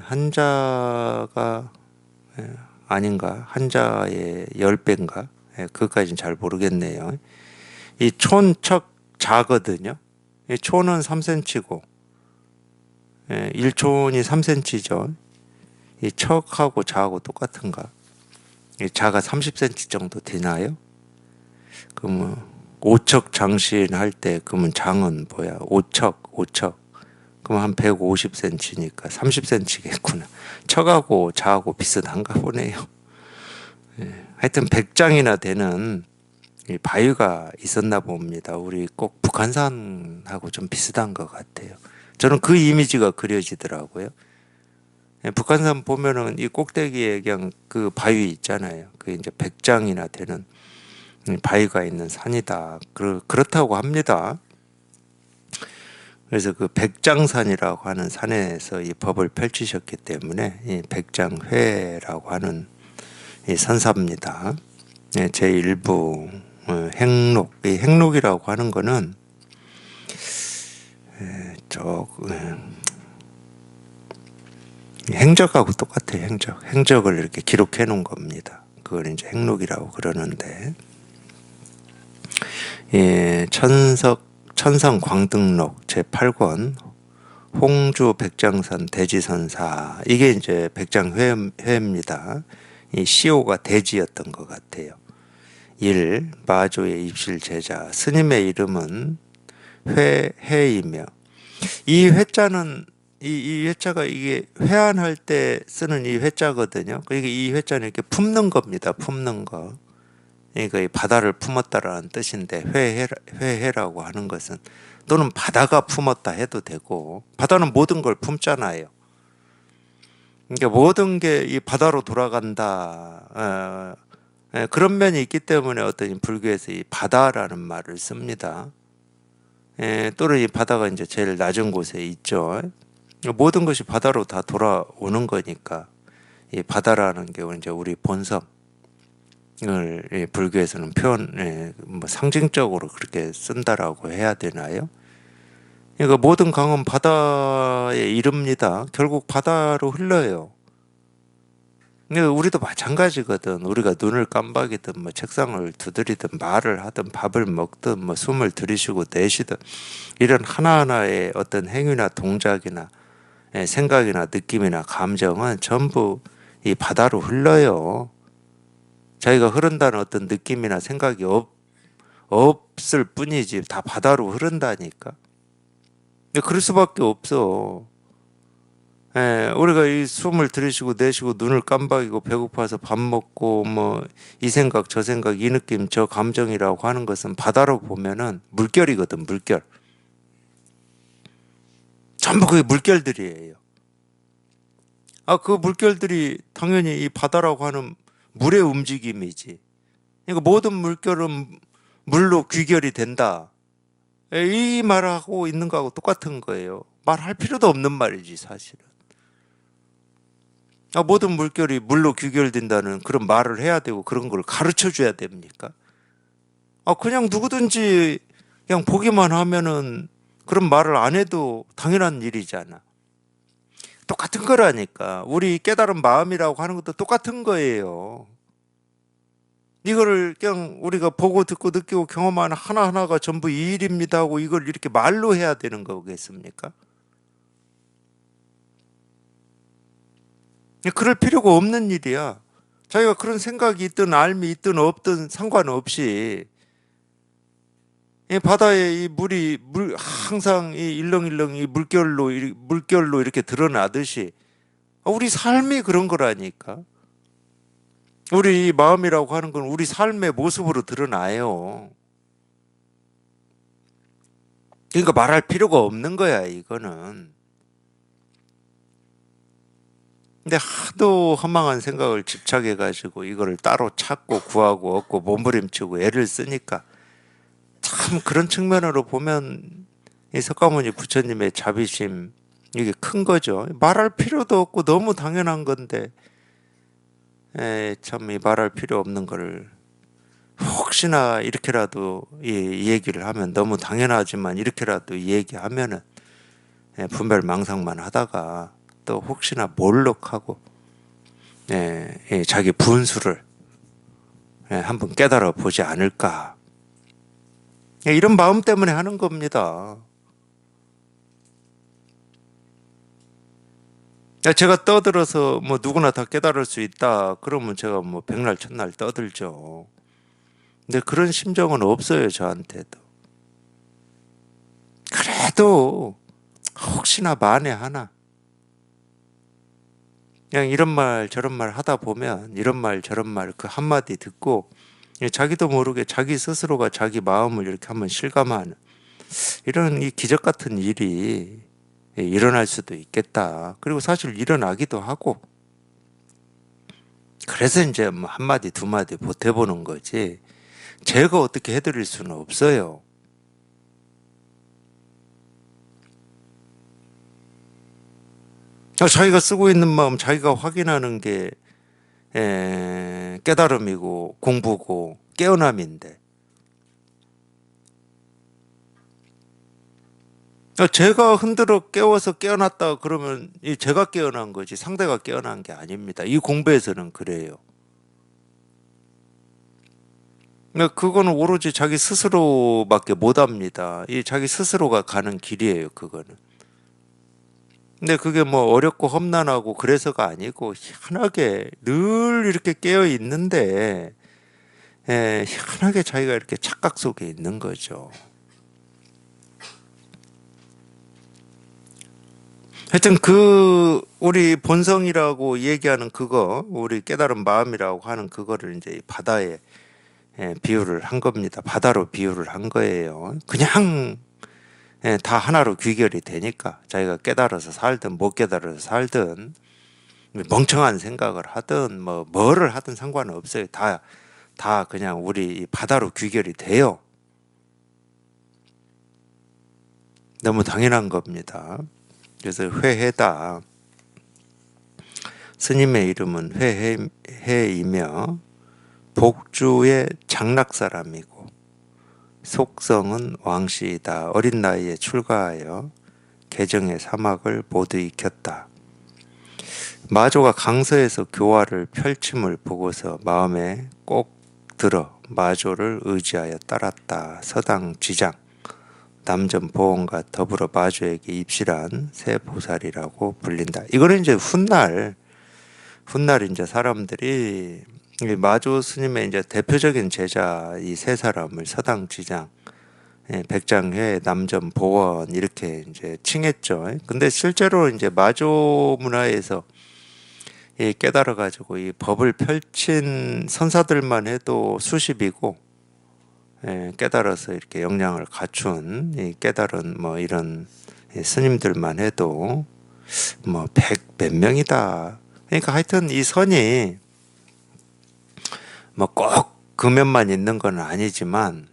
한자가 아닌가? 한자의 10배인가? 그것까지는 잘 모르겠네요. 이 촌척 자거든요. 이 촌은 3cm고 1촌이 3cm죠. 이 척하고 자하고 똑같은가? 이 자가 30cm 정도 되나요? 그러면 오척 장신 할 때 그러면 장은 뭐야? 오척 그럼 한 150cm니까 30cm겠구나. 척하고 자하고 비슷한가 보네요. 하여튼 100장이나 되는 이 바위가 있었나 봅니다. 우리 꼭 북한산하고 좀 비슷한 것 같아요. 저는 그 이미지가 그려지더라고요. 북한산 보면은 이 꼭대기에 그냥 그 바위 있잖아요. 그 이제 100장이나 되는 바위가 있는 산이다. 그렇다고 합니다. 그래서 그 백장산이라고 하는 산에서 이 법을 펼치셨기 때문에 이 백장회라고 하는 이 선사입니다. 제1부 행록, 이 행록이라고 하는 거는 행적하고 똑같아요. 행적을 이렇게 기록해 놓은 겁니다. 그걸 이제 행록이라고 그러는데 천성 광등록 제8권 홍주 백장산 대지선사 이게 이제 백장회입니다. 이 시호가 대지였던 것 같아요. 1. 마조의 입실 제자 스님의 이름은 회이며 이 회자는 이 회자가 이게 회안할 때 쓰는 이 회자거든요. 그러니까 이 회자는 이렇게 품는 겁니다. 품는 거. 그러니까 이 바다를 품었다라는 뜻인데 회해라고 하는 것은 또는 바다가 품었다 해도 되고 바다는 모든 걸 품잖아요. 그러니까 모든 게 이 바다로 돌아간다. 그런 면이 있기 때문에 어떤 불교에서 이 바다라는 말을 씁니다. 또는 이 바다가 이제 제일 낮은 곳에 있죠. 모든 것이 바다로 다 돌아오는 거니까 이 바다라는 게 이제 우리 본성을 불교에서는 뭐 상징적으로 그렇게 쓴다라고 해야 되나요? 그러니까 모든 강은 바다에 이릅니다. 결국 바다로 흘러요. 근데 우리도 마찬가지거든. 우리가 눈을 깜박이든 뭐 책상을 두드리든 말을 하든 밥을 먹든 뭐 숨을 들이쉬고 내쉬든 이런 하나하나의 어떤 행위나 동작이나 생각이나 느낌이나 감정은 전부 이 바다로 흘러요. 자기가 흐른다는 어떤 느낌이나 생각이 없을 뿐이지 다 바다로 흐른다니까. 그럴 수밖에 없어. 우리가 이 숨을 들이쉬고 내쉬고 눈을 깜박이고 배고파서 밥 먹고 뭐 이 생각 저 생각 이 느낌 저 감정이라고 하는 것은 바다로 보면은 물결이거든. 물결. 전부 그게 물결들이에요. 그 물결들이 당연히 이 바다라고 하는 물의 움직임이지. 그러니까 모든 물결은 물로 귀결이 된다. 이 말하고 있는 거하고 똑같은 거예요. 말할 필요도 없는 말이지 사실은. 모든 물결이 물로 귀결된다는 그런 말을 해야 되고 그런 걸 가르쳐 줘야 됩니까? 그냥 누구든지 그냥 보기만 하면은 그런 말을 안 해도 당연한 일이잖아. 똑같은 거라니까. 우리 깨달은 마음이라고 하는 것도 똑같은 거예요. 이거를 그냥 우리가 보고 듣고 느끼고 경험하는 하나하나가 전부 이 일입니다 하고 이걸 이렇게 말로 해야 되는 거겠습니까? 그럴 필요가 없는 일이야. 자기가 그런 생각이 있든 알미 있든 없든 상관없이 이 바다에 이 물이 항상 이 일렁일렁 이 물결로 이렇게 드러나듯이 우리 삶이 그런 거라니까. 우리 마음이라고 하는 건 우리 삶의 모습으로 드러나요. 그러니까 말할 필요가 없는 거야, 이거는. 근데 하도 허망한 생각을 집착해가지고 이거를 따로 찾고 구하고 얻고 몸부림치고 애를 쓰니까 참 그런 측면으로 보면 이 석가모니 부처님의 자비심 이게 큰 거죠. 말할 필요도 없고 너무 당연한 건데 참 이 말할 필요 없는 거를 혹시나 이렇게라도 이 얘기를 하면 너무 당연하지만 이렇게라도 이 얘기하면은 분별망상만 하다가 또 혹시나 몰록하고 자기 분수를 한번 깨달아 보지 않을까 이런 마음 때문에 하는 겁니다. 제가 떠들어서 뭐 누구나 다 깨달을 수 있다 그러면 제가 뭐 백날 첫날 떠들죠. 근데 그런 심정은 없어요, 저한테도. 그래도 혹시나 만에 하나 그냥 이런 말 저런 말 하다 보면 이런 말 저런 말 그 한마디 듣고 자기도 모르게 자기 스스로가 자기 마음을 이렇게 한번 실감하는 이런 이 기적 같은 일이 일어날 수도 있겠다. 그리고 사실 일어나기도 하고 그래서 이제 뭐 한마디 두 마디 보태보는 거지 제가 어떻게 해드릴 수는 없어요. 자기가 쓰고 있는 마음 자기가 확인하는 게 깨달음이고 공부고 깨어남인데 제가 흔들어 깨워서 깨어났다 그러면 제가 깨어난 거지 상대가 깨어난 게 아닙니다. 이 공부에서는 그래요. 그거는 오로지 자기 스스로밖에 못 합니다. 이 자기 스스로가 가는 길이에요, 그거는. 근데 그게 뭐 어렵고 험난하고 그래서가 아니고 희한하게 늘 이렇게 깨어 있는데 희한하게 자기가 이렇게 착각 속에 있는 거죠. 하여튼 우리 본성이라고 얘기하는 그거, 우리 깨달은 마음이라고 하는 그거를 이제 바다에 비유를 한 겁니다. 바다로 비유를 한 거예요. 그냥 다 하나로 귀결이 되니까 자기가 깨달아서 살든 못 깨달아서 살든 멍청한 생각을 하든 뭐를 하든 상관은 없어요. 다 그냥 우리 바다로 귀결이 돼요. 너무 당연한 겁니다. 그래서 회해다. 스님의 이름은 회해이며 복주의 장락사람이고 속성은 왕씨이다. 어린 나이에 출가하여 개정의 사막을 모두 익혔다. 마조가 강서에서 교화를 펼침을 보고서 마음에 꼭 들어 마조를 의지하여 따랐다. 서당 지장 남전 보원과 더불어 마조에게 입실한 새 보살이라고 불린다. 이거는 이제 훗날 이제 사람들이 마조 스님의 이제 대표적인 제자 이 세 사람을 서당 지장, 백장회, 남전 보원 이렇게 이제 칭했죠. 근데 실제로 이제 마조 문화에서 깨달아 가지고 이 법을 펼친 선사들만 해도 수십이고 깨달아서 이렇게 역량을 갖춘 깨달은 뭐 이런 스님들만 해도 뭐 100몇 명이다. 그러니까 하여튼 이 선이 뭐 꼭 금연만 있는 건 아니지만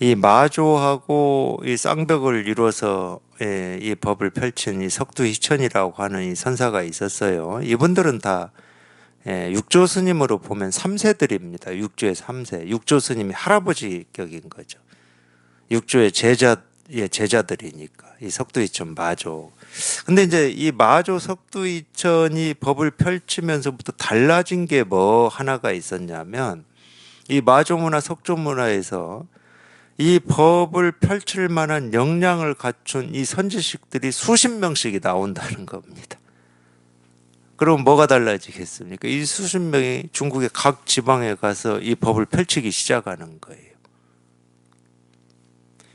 이 마조하고 이 쌍벽을 이루어서 이 법을 펼친 이 석두희천이라고 하는 이 선사가 있었어요. 이분들은 다 육조 스님으로 보면 3세들입니다. 육조의 3세. 육조 스님이 할아버지 격인 거죠. 육조의 제자들이니까. 이 석두이천 마조. 근데 이제 이 마조 석두이천이 법을 펼치면서부터 달라진 게 뭐 하나가 있었냐면, 이 마조 문화, 석조 문화에서 이 법을 펼칠 만한 역량을 갖춘 이 선지식들이 수십 명씩이 나온다는 겁니다. 그럼 뭐가 달라지겠습니까? 이 수십 명이 중국의 각 지방에 가서 이 법을 펼치기 시작하는 거예요.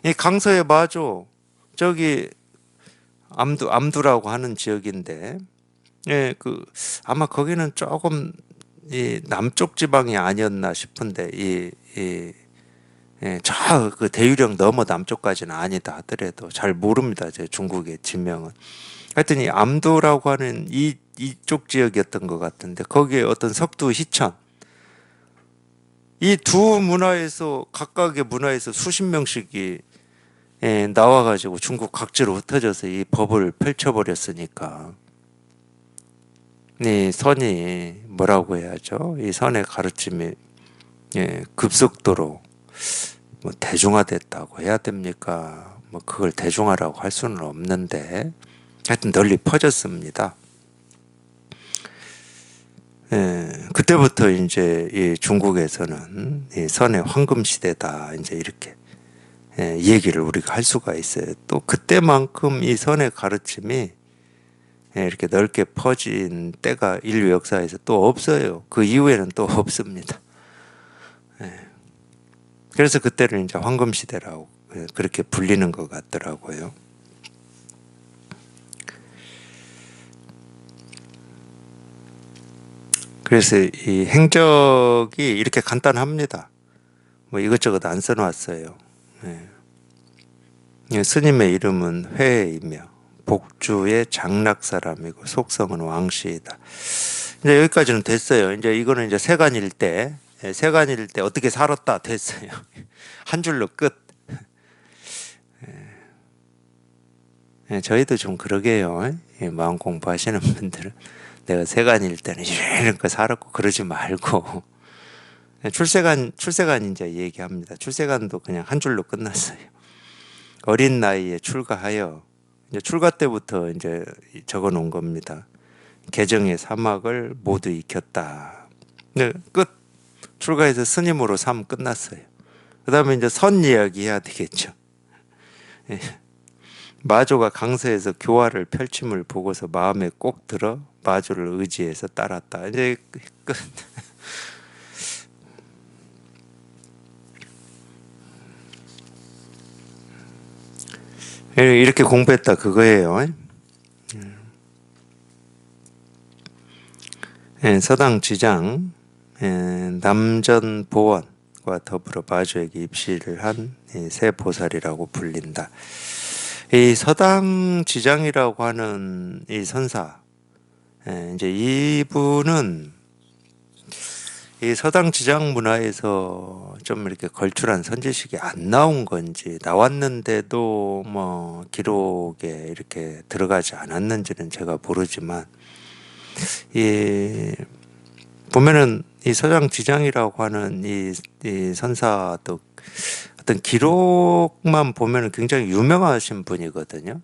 이 강서의 마조, 저기 암두라고 하는 지역인데, 아마 거기는 조금 이 남쪽 지방이 아니었나 싶은데, 저 그 대유령 넘어 남쪽까지는 아니다 하더라도 잘 모릅니다. 제 중국의 지명은. 하여튼 이 암도라고 하는 이쪽 지역이었던 것 같은데, 거기에 어떤 석두 희천, 이 두 문화에서 각각의 문화에서 수십 명씩이 나와가지고 중국 각지로 흩어져서 이 법을 펼쳐버렸으니까, 이 선이 뭐라고 해야죠? 이 선의 가르침이 급속도로 뭐 대중화됐다고 해야 됩니까? 뭐 그걸 대중화라고 할 수는 없는데, 하여튼 널리 퍼졌습니다. 그때부터 이제 이 중국에서는 이 선의 황금 시대다, 이제 이렇게 얘기를 우리가 할 수가 있어요. 또 그때만큼 이 선의 가르침이 이렇게 넓게 퍼진 때가 인류 역사에서 또 없어요. 그 이후에는 또 없습니다. 그래서 그때를 이제 황금 시대라고 그렇게 불리는 것 같더라고요. 그래서 이 행적이 이렇게 간단합니다. 뭐 이것저것 안 써놨어요. 스님의 이름은 회이며 복주의 장락 사람이고 속성은 왕씨이다. 이제 여기까지는 됐어요. 이제 이거는 이제 세간일 때 어떻게 살았다 됐어요. 한 줄로 끝. 저희도 좀 그러게요. 마음 공부하시는 분들은 내가 세간일 때는 이렇게 살았고 그러지 말고, 출세간 이제 얘기합니다. 출세간도 그냥 한 줄로 끝났어요. 어린 나이에 출가하여, 이제 출가 때부터 이제 적어 놓은 겁니다. 개정의 사막을 모두 익혔다. 네, 끝. 출가해서 스님으로 삼 끝났어요. 그 다음에 이제 선 이야기 해야 되겠죠. 마조가 강서에서 교화를 펼침을 보고서 마음에 꼭 들어 마조를 의지해서 따랐다. 이제 끝. 이렇게 공부했다 그거예요. 서당 지장 남전보원과 더불어 마조에게 입시를 한 세 보살이라고 불린다. 이 서당 지장이라고 하는 이 선사, 이제 이분은 이 서당 지장 문화에서 좀 이렇게 걸출한 선지식이 안 나온 건지, 나왔는데도 뭐 기록에 이렇게 들어가지 않았는지는 제가 모르지만, 이 보면은 이 서당 지장이라고 하는 이 선사도 어떤 기록만 보면은 굉장히 유명하신 분이거든요.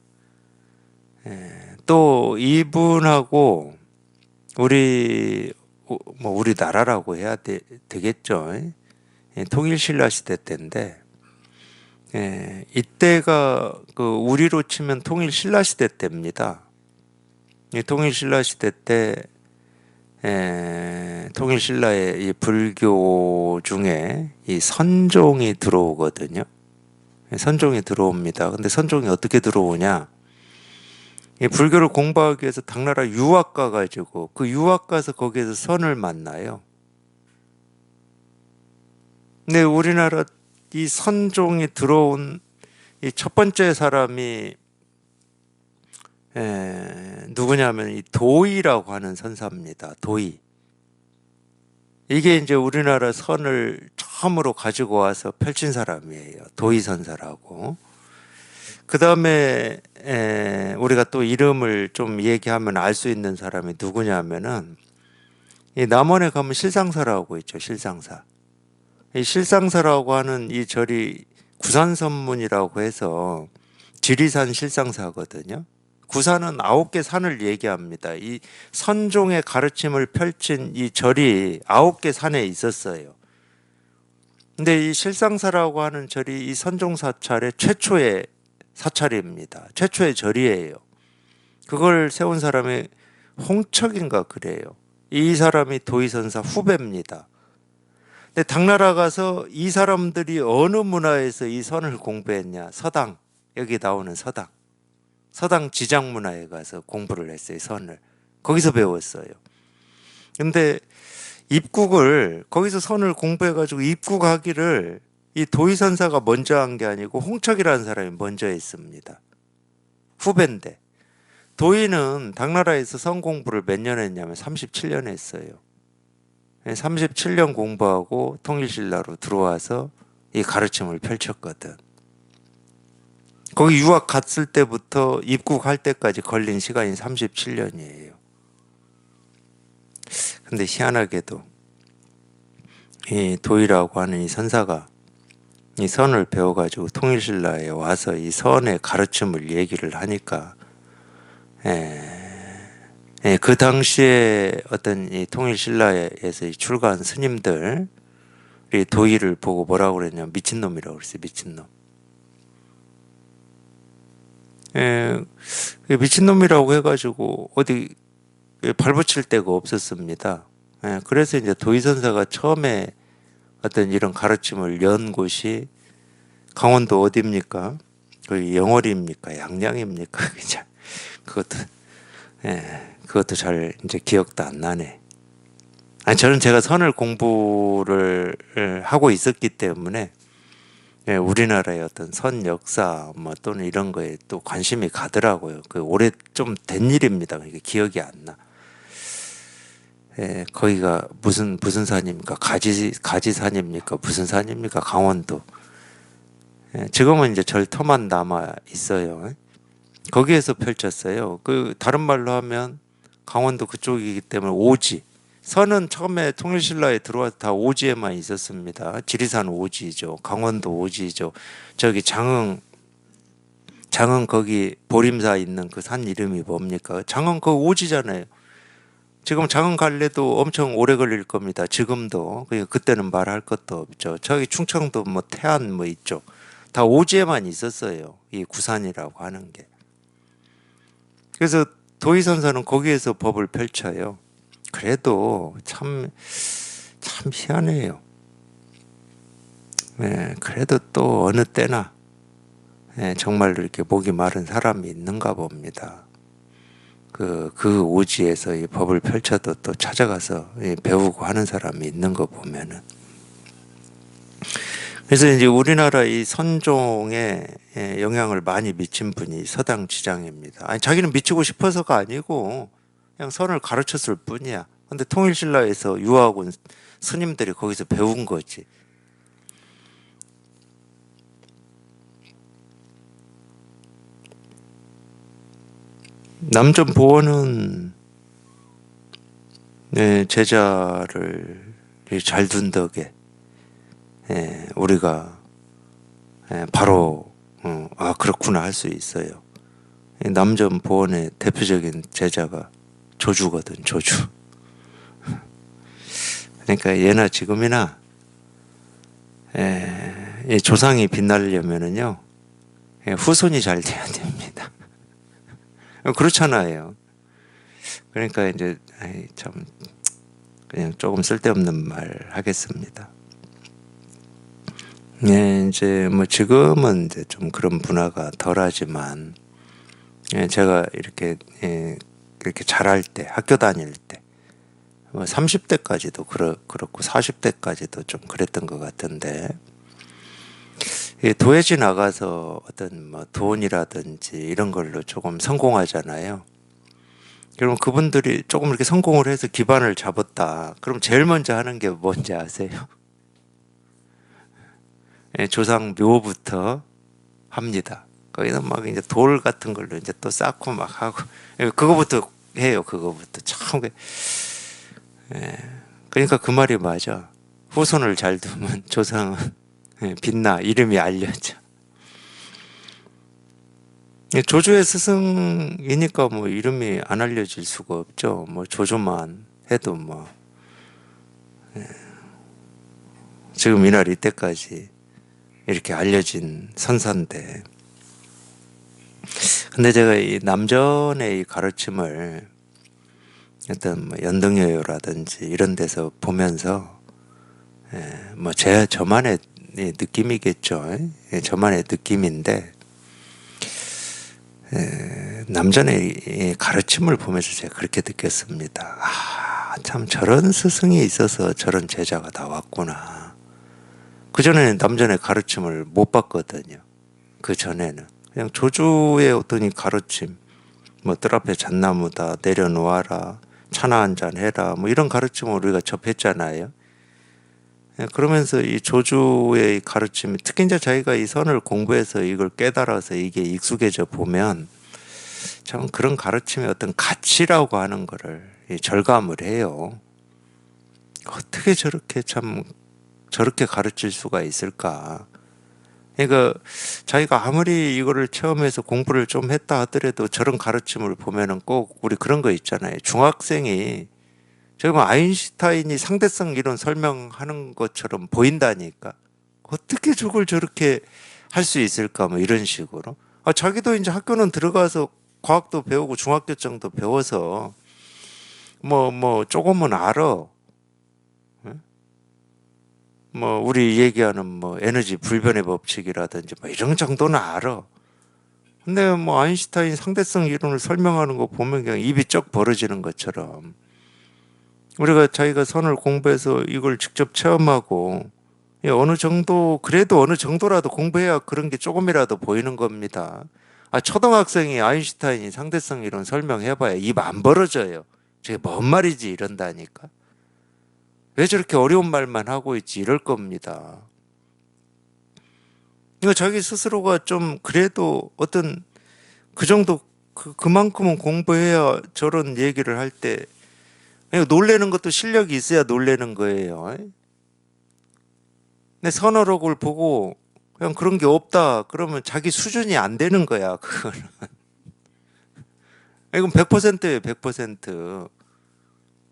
또 이분하고 우리나라라고 해야 되겠죠. 통일신라 시대 때인데, 이때가 그 우리로 치면 통일신라 시대 때입니다. 통일신라 시대 때 통일신라의 이 불교 중에 이 선종이 들어오거든요. 선종이 들어옵니다. 근데 선종이 어떻게 들어오냐? 이 불교를 공부하기 위해서 당나라 유학 가가지고 그 유학 가서 거기에서 선을 만나요. 근데 우리나라 이 선종이 들어온 이 첫 번째 사람이 누구냐면 이 도의라고 하는 선사입니다. 도의. 이게 이제 우리나라 선을 처음으로 가지고 와서 펼친 사람이에요. 도의선사라고. 그 다음에 우리가 또 이름을 좀 얘기하면 알 수 있는 사람이 누구냐면은 이 남원에 가면 실상사라고 있죠. 실상사. 이 실상사라고 하는 이 절이 구산선문이라고 해서 지리산 실상사거든요. 구산은 9개 산을 얘기합니다. 이 선종의 가르침을 펼친 이 절이 9개 산에 있었어요. 근데 이 실상사라고 하는 절이 이 선종사찰의 최초의 사찰입니다. 최초의 절이에요. 그걸 세운 사람이 홍척인가 그래요. 이 사람이 도의선사 후배입니다. 근데 당나라 가서 이 사람들이 어느 문화에서 이 선을 공부했냐? 서당. 여기 나오는 서당. 서당 지장 문화에 가서 공부를 했어요. 선을. 거기서 배웠어요. 근데 입국을 거기서 선을 공부해가지고 입국하기를 이 도의선사가 먼저 한 게 아니고 홍척이라는 사람이 먼저 했습니다. 후배인데 도의는 당나라에서 선 공부를 몇 년 했냐면 37년 했어요. 37년 공부하고 통일신라로 들어와서 이 가르침을 펼쳤거든. 거기 유학 갔을 때부터 입국할 때까지 걸린 시간이 37년이에요. 근데 희한하게도 이 도의라고 하는 이 선사가 이 선을 배워가지고 통일신라에 와서 이 선의 가르침을 얘기를 하니까 그 당시에 어떤 이 통일신라에서 출가한 스님들이 도의를 보고 뭐라고 그랬냐면 미친놈이라고 그랬어요. 미친놈. 미친놈이라고 해가지고 어디 발붙일 데가 없었습니다. 그래서 이제 도의선사가 처음에 어떤 이런 가르침을 연 곳이 강원도 어디입니까? 거기 영월입니까? 양양입니까? 그냥 그것도 잘 이제 기억도 안 나네. 아니, 저는 제가 선을 공부를 하고 있었기 때문에 우리나라의 어떤 선 역사 뭐 또는 이런 거에 또 관심이 가더라고요. 그 오래 좀 된 일입니다. 그러니까 기억이 안 나. 거기가 무슨 산입니까? 가지산입니까? 무슨 산입니까? 강원도. 지금은 이제 절터만 남아 있어요. 거기에서 펼쳤어요. 그 다른 말로 하면 강원도 그쪽이기 때문에 오지. 선은 처음에 통일신라에 들어와서 다 오지에만 있었습니다. 지리산 오지죠. 강원도 오지죠. 저기 장흥 거기 보림사 있는 그 산 이름이 뭡니까? 장흥 그 오지잖아요. 지금 장흥 갈래도 엄청 오래 걸릴 겁니다. 지금도. 그때는 말할 것도 없죠. 저기 충청도 뭐 태안 뭐 있죠. 다 오지에만 있었어요. 이 구산이라고 하는 게. 그래서 도의선사는 거기에서 법을 펼쳐요. 그래도 참 희한해요. 그래도 또 어느 때나 정말로 이렇게 목이 마른 사람이 있는가 봅니다. 그 오지에서 이 법을 펼쳐도 또 찾아가서 배우고 하는 사람이 있는 거 보면은. 그래서 이제 우리나라 이 선종에 영향을 많이 미친 분이 서당 지장입니다. 아니, 자기는 미치고 싶어서가 아니고 그냥 선을 가르쳤을 뿐이야. 근데 통일신라에서 유학 온 스님들이 거기서 배운 거지. 남전보원은 제자를 잘 둔 덕에 우리가 바로 그렇구나 할 수 있어요. 남전보원의 대표적인 제자가 조주거든. 조주. 그러니까 예나 지금이나 조상이 빛나려면은요 후손이 잘 돼야 됩니다. 그렇잖아요. 그러니까 이제 참 그냥 조금 쓸데없는 말 하겠습니다. 이제 뭐 지금은 이제 좀 그런 문화가 덜하지만 제가 이렇게 자랄 때, 학교 다닐 때, 30대까지도 그렇고 40대까지도 좀 그랬던 것 같은데, 도예지 나가서 어떤 뭐 돈이라든지 이런 걸로 조금 성공하잖아요. 그럼 그분들이 조금 이렇게 성공을 해서 기반을 잡았다. 그럼 제일 먼저 하는 게 뭔지 아세요? 조상 묘부터 합니다. 거기는 막 이제 돌 같은 걸로 이제 또 쌓고 막 하고 그거부터 해요. 그거부터 참 그러니까 그 말이 맞아. 후손을 잘 두면 조상은 빛나 이름이 알려져. 조조의 스승이니까 뭐 이름이 안 알려질 수가 없죠. 뭐 조조만 해도 뭐 지금 이날 이때까지 이렇게 알려진 선사인데, 근데 제가 이 남전의 이 가르침을 어떤 뭐 연등여요라든지 이런 데서 보면서 뭐 저만의 느낌이겠죠. 저만의 느낌인데 남전의 이 가르침을 보면서 제가 그렇게 느꼈습니다. 참 저런 스승이 있어서 저런 제자가 나왔구나. 그전에는 남전의 가르침을 못 봤거든요. 그 전에는 그냥 조조의 어떤 이 가르침, 뭐 뜰 앞에 잣나무다, 내려놓아라, 차나 한잔 해라, 뭐 이런 가르침을 우리가 접했잖아요. 그러면서 이 조조의 가르침이, 특히 이제 자기가 이 선을 공부해서 이걸 깨달아서 이게 익숙해져 보면 참 그런 가르침의 어떤 가치라고 하는 거를 절감을 해요. 어떻게 저렇게 가르칠 수가 있을까? 그러니까 자기가 아무리 이거를 체험해서 공부를 좀 했다 하더라도 저런 가르침을 보면은 꼭 우리 그런 거 있잖아요. 중학생이 저기 뭐 아인슈타인이 상대성 이론 설명하는 것처럼 보인다니까. 어떻게 저걸 저렇게 할 수 있을까? 뭐 이런 식으로. 자기도 이제 학교는 들어가서 과학도 배우고 중학교 정도 배워서 뭐 조금은 알아. 뭐 우리 얘기하는 뭐 에너지 불변의 법칙이라든지 뭐 이런 정도는 알아. 근데 뭐 아인슈타인 상대성 이론을 설명하는 거 보면 그냥 입이 쩍 벌어지는 것처럼 우리가 자기가 선을 공부해서 이걸 직접 체험하고 어느 정도, 그래도 어느 정도라도 공부해야 그런 게 조금이라도 보이는 겁니다. 초등학생이 아인슈타인이 상대성 이론 설명해봐야 입 안 벌어져요. 저게 뭔 말이지 이런다니까. 왜 저렇게 어려운 말만 하고 있지 이럴 겁니다. 이거 자기 스스로가 좀 그래도 어떤 그 정도 그만큼은 공부해야 저런 얘기를 할 때 놀래는 것도 실력이 있어야 놀래는 거예요. 근데 선어록을 보고 그냥 그런 게 없다 그러면 자기 수준이 안 되는 거야. 그거는 이건 100%예요. 100%.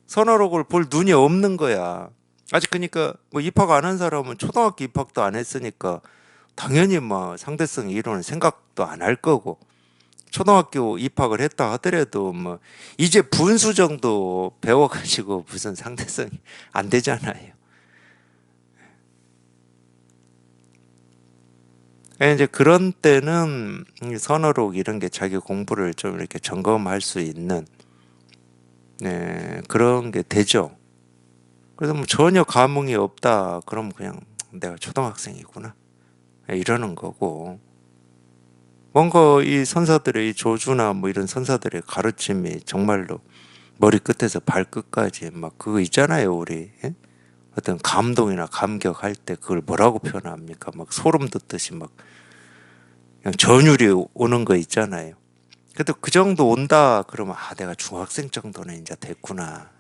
선어록을 볼 눈이 없는 거야. 아직 그러니까 뭐 입학 안 한 사람은 초등학교 입학도 안 했으니까 당연히 뭐 상대성 이론은 생각도 안 할 거고, 초등학교 입학을 했다 하더라도 뭐 이제 분수 정도 배워가지고 무슨 상대성이 안 되잖아요. 이제 그런 때는 선어록 이런 게 자기 공부를 좀 이렇게 점검할 수 있는 그런 게 되죠. 그래서 뭐 전혀 감흥이 없다 그러면 그냥 내가 초등학생이구나 이러는 거고, 뭔가 이 선사들의 이 조주나 뭐 이런 선사들의 가르침이 정말로 머리끝에서 발끝까지 막 그거 있잖아요. 우리 어떤 감동이나 감격할 때 그걸 뭐라고 표현합니까? 막 소름 돋듯이 막 그냥 전율이 오는 거 있잖아요. 그래도 그 정도 온다 그러면 내가 중학생 정도는 이제 됐구나.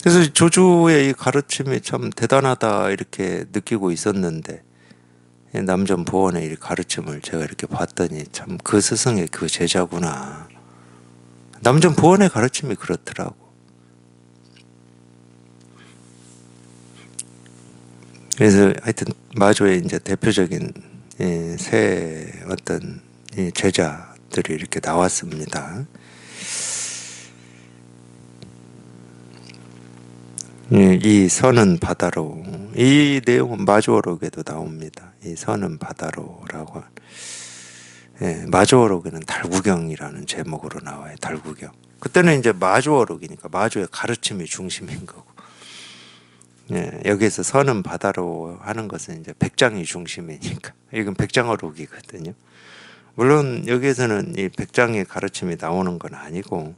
그래서 조주의 이 가르침이 참 대단하다 이렇게 느끼고 있었는데, 남전 보원의 이 가르침을 제가 이렇게 봤더니 참 그 스승의 그 제자구나. 남전 보원의 가르침이 그렇더라고. 그래서 하여튼 마조의 이제 대표적인 새 어떤 제자들이 이렇게 나왔습니다. 이 선은 바다로, 이 내용은 마조어록에도 나옵니다. 이 선은 바다로라고. 마조어록에는 달구경이라는 제목으로 나와요. 달구경. 그때는 이제 마조어록이니까 마조의 가르침이 중심인 거고. 여기에서 선은 바다로 하는 것은 이제 백장이 중심이니까 이건 백장어록이거든요. 물론 여기에서는 이 백장의 가르침이 나오는 건 아니고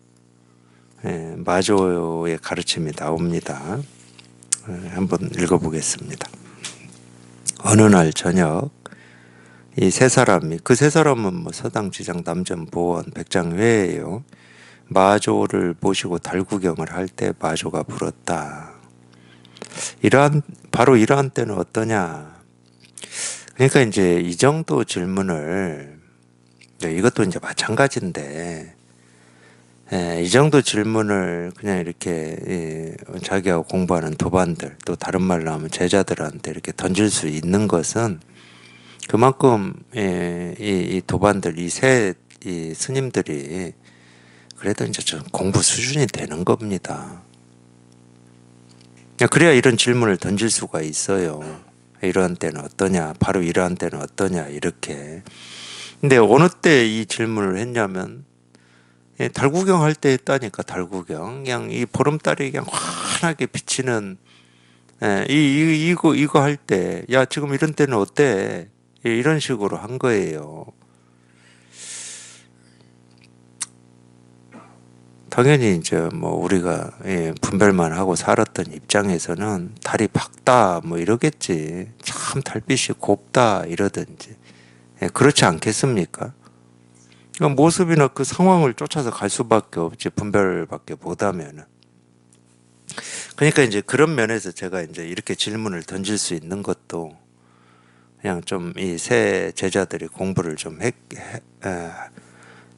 마조의 가르침이 나옵니다. 한번 읽어보겠습니다. 어느 날 저녁 이 세 사람이 그 세 사람은 뭐 서당, 지장, 남전, 보원, 백장회예요. 마조를 모시고 달구경을 할 때 마조가 물었다. 바로 이러한 때는 어떠냐? 그러니까 이제 이 정도 질문을 이것도 이제 마찬가지인데 이 정도 질문을 그냥 이렇게 자기하고 공부하는 도반들 또 다른 말로 하면 제자들한테 이렇게 던질 수 있는 것은 그만큼 이 도반들 이 스님들이 그래도 이제 좀 공부 수준이 되는 겁니다. 그래야 이런 질문을 던질 수가 있어요. 이러한 때는 어떠냐, 바로 이러한 때는 어떠냐, 이렇게. 근데 어느 때 이 질문을 했냐면 달구경 할 때 했다니까. 달구경 그냥 이 보름달이 그냥 환하게 비치는 이거 할 때 야 지금 이런 때는 어때, 이런 식으로 한 거예요. 당연히 이제 뭐 우리가 분별만 하고 살았던 입장에서는 달이 밝다 뭐 이러겠지, 참 달빛이 곱다 이러든지. 그렇지 않겠습니까? 그러니까 모습이나 그 상황을 쫓아서 갈 수밖에 없지, 분별밖에 못하면은. 그러니까 이제 그런 면에서 제가 이제 이렇게 질문을 던질 수 있는 것도 그냥 좀 이 새 제자들이 공부를 좀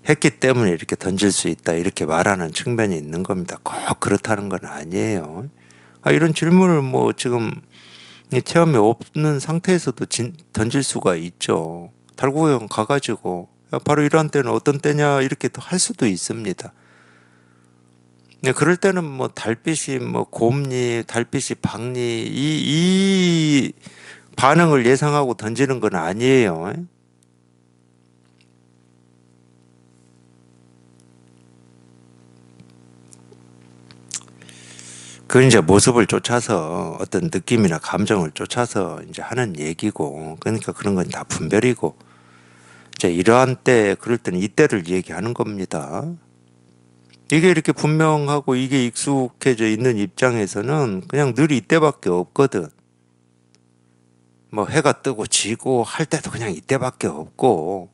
했기 때문에 이렇게 던질 수 있다, 이렇게 말하는 측면이 있는 겁니다. 꼭 그렇다는 건 아니에요. 이런 질문을 뭐 지금 이 체험이 없는 상태에서도 던질 수가 있죠. 달구경 가가지고 야, 바로 이러한 때는 어떤 때냐 이렇게 할 수도 있습니다. 그럴 때는 뭐 달빛이 뭐 곱니 달빛이 밝니 이 반응을 예상하고 던지는 건 아니에요. 그 이제 모습을 쫓아서 어떤 느낌이나 감정을 쫓아서 이제 하는 얘기고, 그러니까 그런 건 다 분별이고, 이제 이러한 때 그럴 때는 이때를 얘기하는 겁니다. 이게 이렇게 분명하고 이게 익숙해져 있는 입장에서는 그냥 늘 이때밖에 없거든. 뭐 해가 뜨고 지고 할 때도 그냥 이때밖에 없고,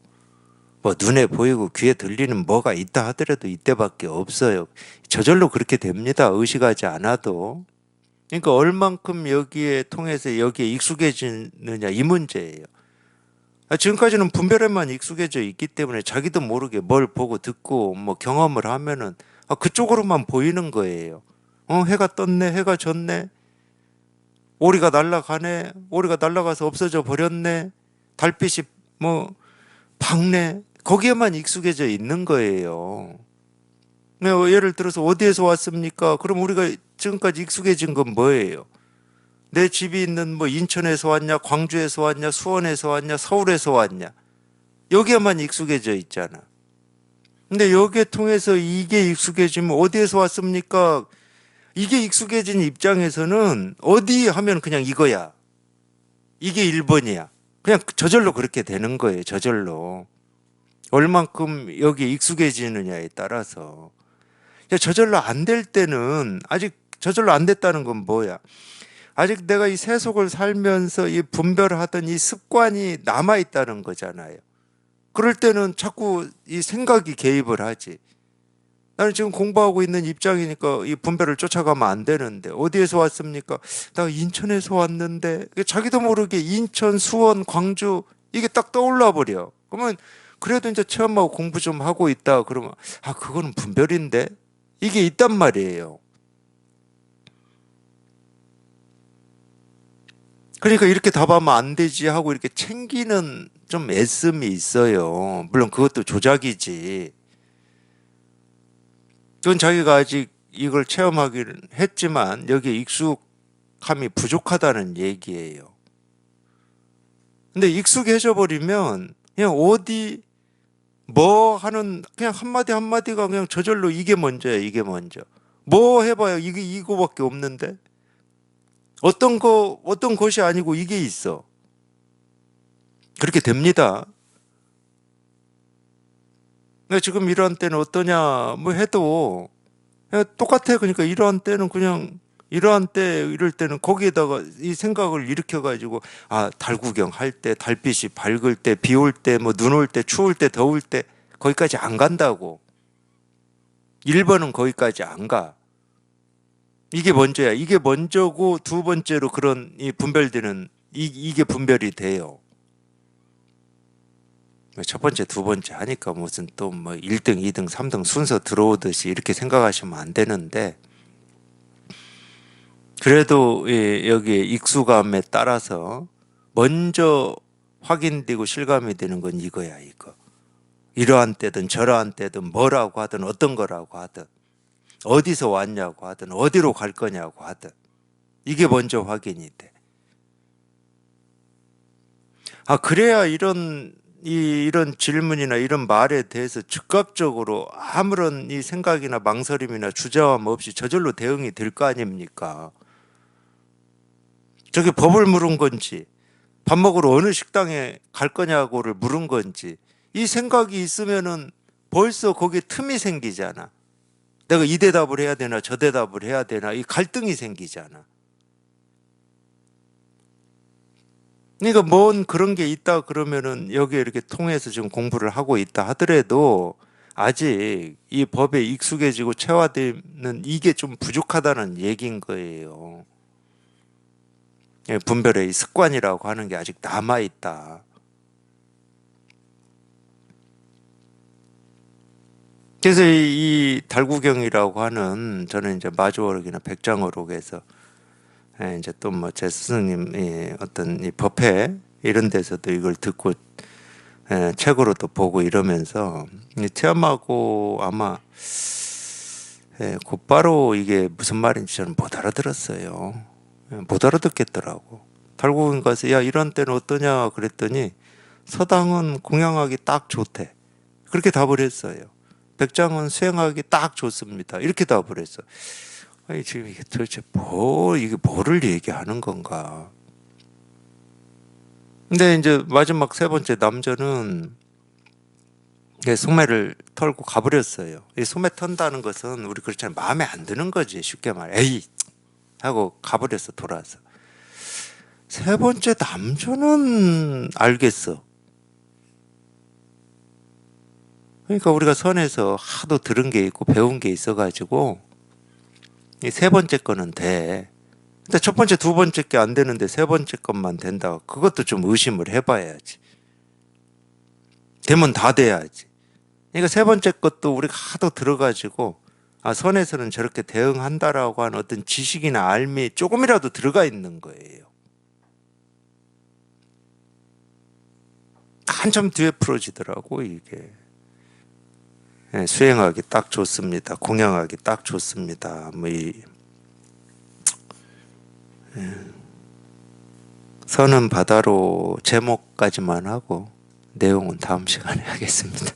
뭐 눈에 보이고 귀에 들리는 뭐가 있다 하더라도 이때밖에 없어요. 저절로 그렇게 됩니다. 의식하지 않아도. 그러니까 얼만큼 여기에 통해서 여기에 익숙해지느냐 이 문제예요. 지금까지는 분별에만 익숙해져 있기 때문에 자기도 모르게 뭘 보고 듣고 뭐 경험을 하면은 그쪽으로만 보이는 거예요. 해가 떴네, 해가 졌네, 오리가 날아가네, 오리가 날아가서 없어져 버렸네, 달빛이 뭐 밝네, 거기에만 익숙해져 있는 거예요. 예를 들어서 어디에서 왔습니까? 그럼 우리가 지금까지 익숙해진 건 뭐예요? 내 집이 있는 뭐 인천에서 왔냐, 광주에서 왔냐, 수원에서 왔냐, 서울에서 왔냐, 여기에만 익숙해져 있잖아. 근데 여기에 통해서 이게 익숙해지면 어디에서 왔습니까? 이게 익숙해진 입장에서는 어디 하면 그냥 이거야, 이게 1번이야, 그냥 저절로 그렇게 되는 거예요. 저절로 얼만큼 여기에 익숙해지느냐에 따라서. 저절로 안 될 때는, 아직 저절로 안 됐다는 건 뭐야? 아직 내가 이 세속을 살면서 이 분별하던 이 습관이 남아 있다는 거잖아요. 그럴 때는 자꾸 이 생각이 개입을 하지. 나는 지금 공부하고 있는 입장이니까 이 분별을 쫓아가면 안 되는데, 어디에서 왔습니까? 나 인천에서 왔는데, 자기도 모르게 인천, 수원, 광주 이게 딱 떠올라 버려. 그러면 그래도 이제 체험하고 공부 좀 하고 있다 그러면 그거는 분별인데 이게 있단 말이에요. 그러니까 이렇게 답하면 안 되지 하고 이렇게 챙기는 좀 애씀이 있어요. 물론 그것도 조작이지. 그건 자기가 아직 이걸 체험하기는 했지만 여기에 익숙함이 부족하다는 얘기예요. 근데 익숙해져 버리면 그냥 어디 뭐 하는 그냥 한마디 한마디가 그냥 저절로 이게 먼저야, 이게 먼저. 뭐 해봐요, 이게 이거밖에 없는데. 어떤 것이 아니고 이게 있어. 그렇게 됩니다. 근데 지금 이런 때는 어떠냐 뭐 해도 똑같아. 그러니까 이러한 때는 그냥 이러한 때 이럴 때는 거기에다가 이 생각을 일으켜 가지고 아, 달 구경 할 때, 달빛이 밝을 때, 비 올 때, 뭐 눈 올 때, 추울 때, 더울 때 거기까지 안 간다고. 1번은 거기까지 안 가. 이게 먼저야. 이게 먼저고 두 번째로 그런 이 분별되는 이게 분별이 돼요. 첫 번째, 두 번째 하니까 무슨 또 뭐 1등, 2등, 3등 순서 들어오듯이 이렇게 생각하시면 안 되는데 그래도 여기에 익수감에 따라서 먼저 확인되고 실감이 되는 건 이거야, 이거. 이러한 때든 저러한 때든 뭐라고 하든 어떤 거라고 하든 어디서 왔냐고 하든 어디로 갈 거냐고 하든 이게 먼저 확인이 돼. 아, 그래야 이런 질문이나 이런 말에 대해서 즉각적으로 아무런 이 생각이나 망설임이나 주저함 없이 저절로 대응이 될 거 아닙니까? 저게 법을 물은 건지, 밥 먹으러 어느 식당에 갈 거냐고를 물은 건지, 이 생각이 있으면은 벌써 거기에 틈이 생기잖아. 내가 이 대답을 해야 되나, 저 대답을 해야 되나, 이 갈등이 생기잖아. 그러니까 뭔 그런 게 있다 그러면은 여기에 이렇게 통해서 지금 공부를 하고 있다 하더라도 아직 이 법에 익숙해지고 체화되는 이게 좀 부족하다는 얘기인 거예요. 예, 분별의 이 습관이라고 하는 게 아직 남아 있다. 그래서 이 달구경이라고 하는 저는 이제 마주어록이나 백장어록에서 이제 또 뭐 제 스승님 어떤 이 법회 이런 데서도 이걸 듣고 책으로도 보고 이러면서 이 체험하고 아마 곧바로 이게 무슨 말인지 저는 못 알아들었어요. 못 알아듣겠더라고. 달구경 가서 야 이런 때는 어떠냐 그랬더니 서당은 공양하기 딱 좋대. 그렇게 답을 했어요. 백장은 수행하기 딱 좋습니다. 이렇게 답을 했어. 아니 지금 이게 도대체 이게 뭐를 얘기하는 건가? 근데 이제 마지막 세 번째 남자는 소매를 털고 가버렸어요. 이 소매 턴다는 것은 우리 그렇잖아요. 마음에 안 드는 거지. 쉽게 말해. 에이 하고 가버렸어 돌아서. 세 번째 남자는 알겠어. 그러니까 우리가 선에서 하도 들은 게 있고 배운 게 있어가지고 이 세 번째 거는 돼. 근데 첫 번째, 두 번째 게 안 되는데 세 번째 것만 된다. 그것도 좀 의심을 해봐야지. 되면 다 돼야지. 그러니까 세 번째 것도 우리가 하도 들어가지고 아, 선에서는 저렇게 대응한다라고 하는 어떤 지식이나 알미 조금이라도 들어가 있는 거예요. 한참 뒤에 풀어지더라고 이게. 수행하기 딱 좋습니다. 공양하기 딱 좋습니다. 선은 바다로 제목까지만 하고 내용은 다음 시간에 하겠습니다.